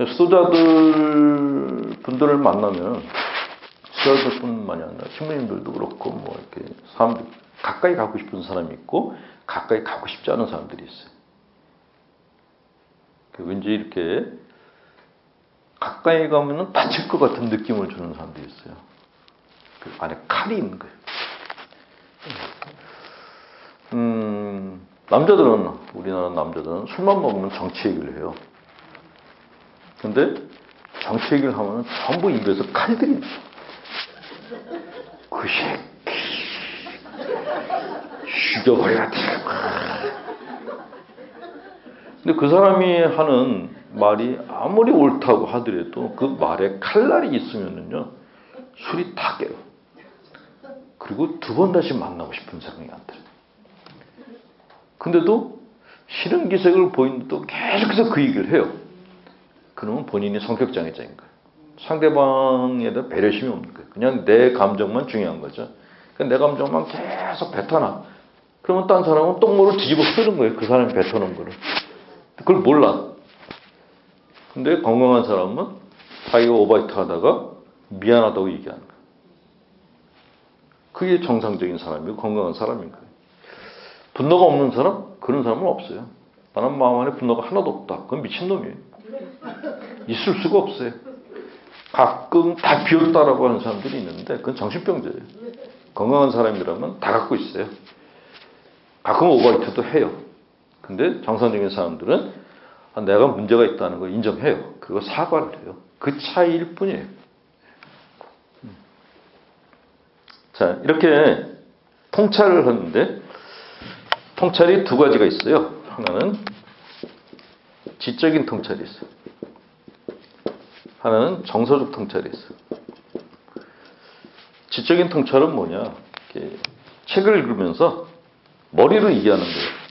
수도자들 분들을 만나면 수도자들뿐만이 아니라 신부님들도 그렇고 뭐 이렇게 사람들 가까이 가고 싶은 사람이 있고 가까이 가고 싶지 않은 사람들이 있어요. 왠지 이렇게 가까이 가면은 다칠 것 같은 느낌을 주는 사람들이 있어요. 그 안에 칼이 있는 거예요. 남자들은, 우리나라 남자들은 술만 먹으면 정치 얘기를 해요. 근데 정치 얘기를 하면 전부 입에서 칼들이 나요. 그 새끼 죽여버려야 돼. 근데 그 사람이 하는 말이 아무리 옳다고 하더라도 그 말에 칼날이 있으면은요 술이 다 깨요. 그리고 두 번 다시 만나고 싶은 생각이 안 들어요. 근데도 싫은 기색을 보이는데도 계속해서 그 얘기를 해요. 그러면 본인이 성격장애자인 거예요. 상대방에 대한 배려심이 없는 거예요. 그냥 내 감정만 중요한 거죠. 그러니까 내 감정만 계속 뱉어놔. 그러면 딴 사람은 똥모를 뒤집어 쓰는 거예요. 그 사람이 뱉어놓은 거를. 그걸 몰라. 근데 건강한 사람은 자기가 오바이트 하다가 미안하다고 얘기하는 거예요. 그게 정상적인 사람이고 건강한 사람인 거예요. 분노가 없는 사람? 그런 사람은 없어요. 나는 마음 안에 분노가 하나도 없다. 그건 미친놈이에요. 있을 수가 없어요. 가끔 다 비웠다라고 하는 사람들이 있는데 그건 정신병자예요. 건강한 사람이라면 다 갖고 있어요. 가끔 오바이트도 해요. 근데 정상적인 사람들은 내가 문제가 있다는 걸 인정해요. 그리고 사과를 해요. 그 차이일 뿐이에요. 자, 이렇게 통찰을 하는데 통찰이 두 가지가 있어요. 하나는 지적인 통찰이 있어요. 하나는 정서적 통찰이 있어요. 지적인 통찰은 뭐냐? 책을 읽으면서 머리로 이해하는 거예요.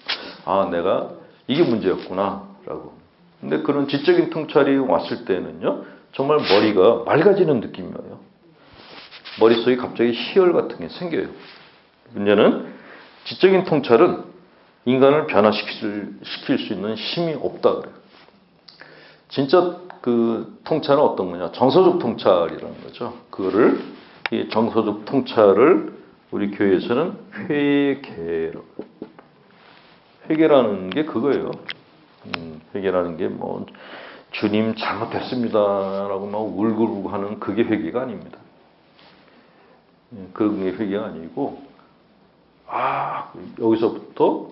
아, 내가 이게 문제였구나 라고. 근데 그런 지적인 통찰이 왔을 때는요 정말 머리가 맑아지는 느낌이 와요. 머릿속에 갑자기 희열 같은 게 생겨요. 문제는 지적인 통찰은 인간을 변화시킬 수 있는 힘이 없다 그래요. 진짜 그 통찰은 어떤 거냐? 정서적 통찰이라는 거죠. 그거를 이 정서적 통찰을 우리 교회에서는 회개라는 게 그거예요. 회개라는 게 뭐 주님 잘못했습니다라고 막 울고 하는 그게 회개가 아닙니다. 그런 게 회개가 아니고 여기서부터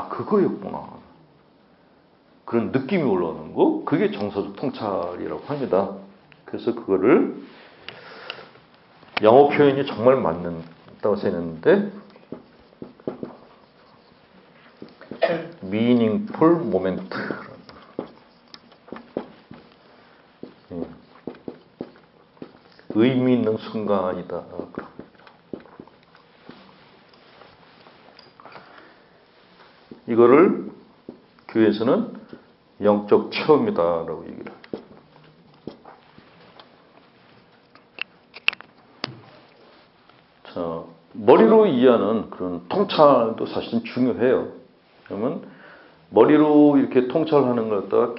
그거였구나. 그런 느낌이 올라오는 거 그게 정서적 통찰이라고 합니다. 그래서 그거를 영어 표현이 정말 맞는다고 생각했는데 meaningful moment 의미 있는 순간이다. 이거를 교회에서는 영적 체험이다라고 얘기를 해요. 자, 머리로 이해하는 그런 통찰도 사실은 중요해요. 그러면 머리로 이렇게 통찰하는 걸 갖다가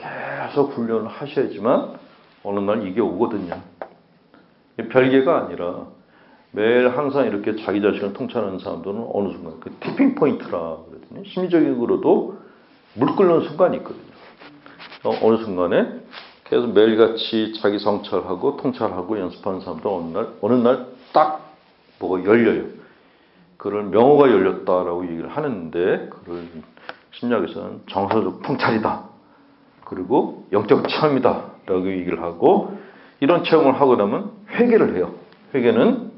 계속 훈련을 하셔야지만 어느 날 이게 오거든요. 별개가 아니라 매일 항상 이렇게 자기 자신을 통찰하는 사람들은 어느 순간 그 티핑 포인트라 그러거든요. 심리적으로도 물 끓는 순간이 있거든요. 어느 순간에 계속 매일같이 자기 성찰하고 통찰하고 연습하는 사람도 어느 날 딱 뭐가 열려요. 그걸 명호가 열렸다라고 얘기를 하는데 그걸 심리학에서는 정서적 통찰이다. 그리고 영적 체험이다. 라고 얘기를 하고 이런 체험을 하고 나면 회개를 해요. 회개는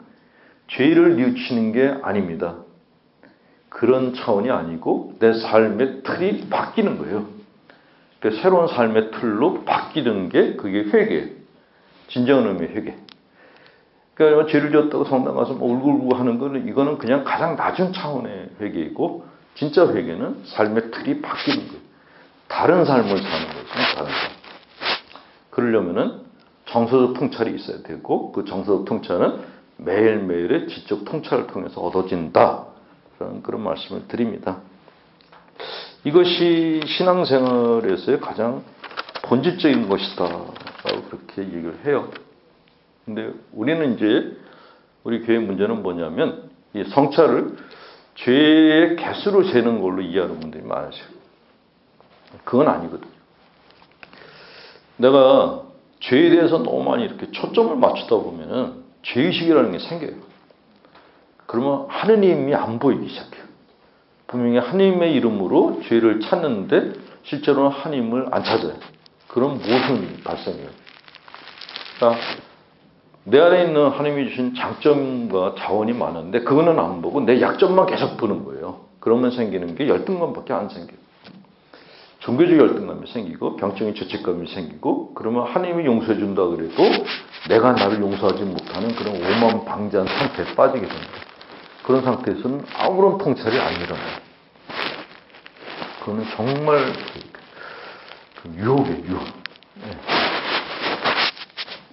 죄를 뉘우치는 게 아닙니다. 그런 차원이 아니고 내 삶의 틀이 바뀌는 거예요. 그러니까 새로운 삶의 틀로 바뀌는 게 그게 회개. 진정한 의미의 회개. 그러니까 죄를 지었다고 성당 가서 울고 하는 거는 이거는 그냥 가장 낮은 차원의 회개이고 진짜 회개는 삶의 틀이 바뀌는 거예요. 다른 삶을 사는 거죠. 다른 삶. 그러려면은 정서적 통찰이 있어야 되고 그 정서적 통찰은 매일매일의 지적 통찰을 통해서 얻어진다. 그런 말씀을 드립니다. 이것이 신앙생활에서의 가장 본질적인 것이다. 라고 그렇게 얘기를 해요. 근데 우리는 이제 우리 교회 문제는 뭐냐면 이 성찰을 죄의 개수로 재는 걸로 이해하는 분들이 많으세요. 그건 아니거든요. 내가 죄에 대해서 너무 많이 이렇게 초점을 맞추다 보면은 죄의식이라는 게 생겨요. 그러면 하느님이 안 보이기 시작해요. 분명히 하나님의 이름으로 죄를 찾는데 실제로는 하나님을 안 찾아요. 그럼 무엇이 발생해요? 그러니까 내 안에 있는 하나님이 주신 장점과 자원이 많은데 그거는 안 보고 내 약점만 계속 보는 거예요. 그러면 생기는 게 열등감밖에 안 생겨요. 종교적 열등감이 생기고 병적인 죄책감이 생기고 그러면 하나님이 용서해 준다 그래도 내가 나를 용서하지 못하는 그런 오만방자한 상태에 빠지게 됩니다. 그런 상태에서는 아무런 통찰이 안 일어나요. 그거는 정말 유혹이에요. 유혹.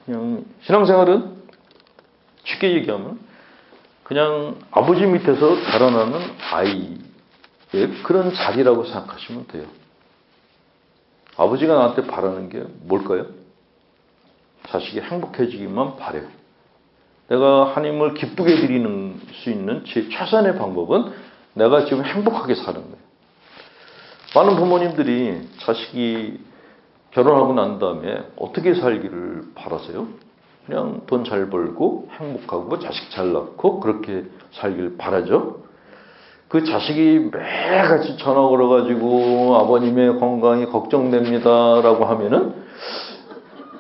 그냥 신앙생활은 쉽게 얘기하면 그냥 아버지 밑에서 자라나는 아이의 그런 자리라고 생각하시면 돼요. 아버지가 나한테 바라는 게 뭘까요? 자식이 행복해지기만 바래요. 내가 하나님을 기쁘게 드리는 수 있는 제 최선의 방법은 내가 지금 행복하게 사는 거예요. 많은 부모님들이 자식이 결혼하고 난 다음에 어떻게 살기를 바라세요? 그냥 돈 잘 벌고 행복하고 자식 잘 낳고 그렇게 살길 바라죠. 그 자식이 매일같이 전화 걸어가지고 아버님의 건강이 걱정됩니다 라고 하면은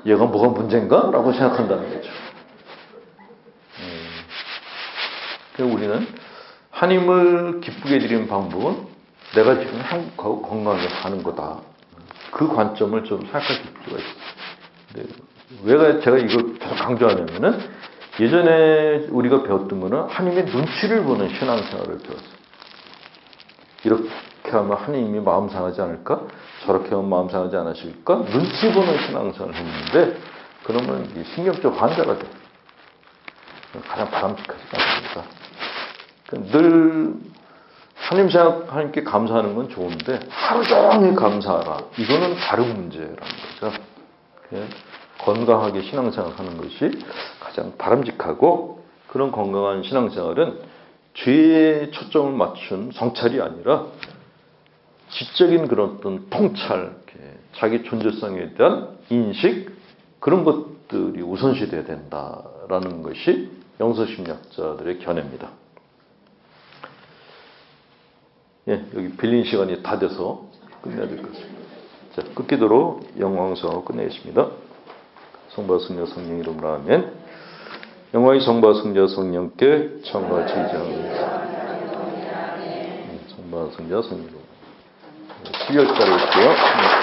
얘가 뭐가 문제인가? 라고 생각한다는 거죠. 그래서 우리는 하나님을 기쁘게 드리는 방법은 내가 지금 행복하고 건강하게 사는 거다. 그 관점을 좀 생각할 필요가 있어요. 왜 제가 이걸 계속 강조하냐면은 예전에 우리가 배웠던 거는 하나님의 눈치를 보는 신앙생활을 배웠어요. 이렇게 하면 하나님이 마음 상하지 않을까? 저렇게 하면 마음 상하지 않으실까? 눈치 보는 신앙생활을 했는데 그러면 신경적 환자가 돼요. 가장 바람직하지 않습니다. 늘 하나님 생각, 하나님께 감사하는 건 좋은데 하루 종일 감사하라. 이거는 다른 문제라는 거죠. 건강하게 신앙생활 하는 것이 가장 바람직하고 그런 건강한 신앙생활은 죄에 초점을 맞춘 성찰이 아니라 지적인 그런 어떤 통찰, 자기 존재성에 대한 인식 그런 것들이 우선시 돼야 된다라는 것이 영서심리학자들의 견해입니다. 예, 여기 빌린 시간이 다 돼서 끝내야 될 것 같습니다. 자, 끝기도로 영광성하고 끝내겠습니다. 성부와 성자 성령 이름으로 아멘. 영광의 성부와 성자 성령께 청과 지정. 성부와 성자 성령. 12월달에 올게요.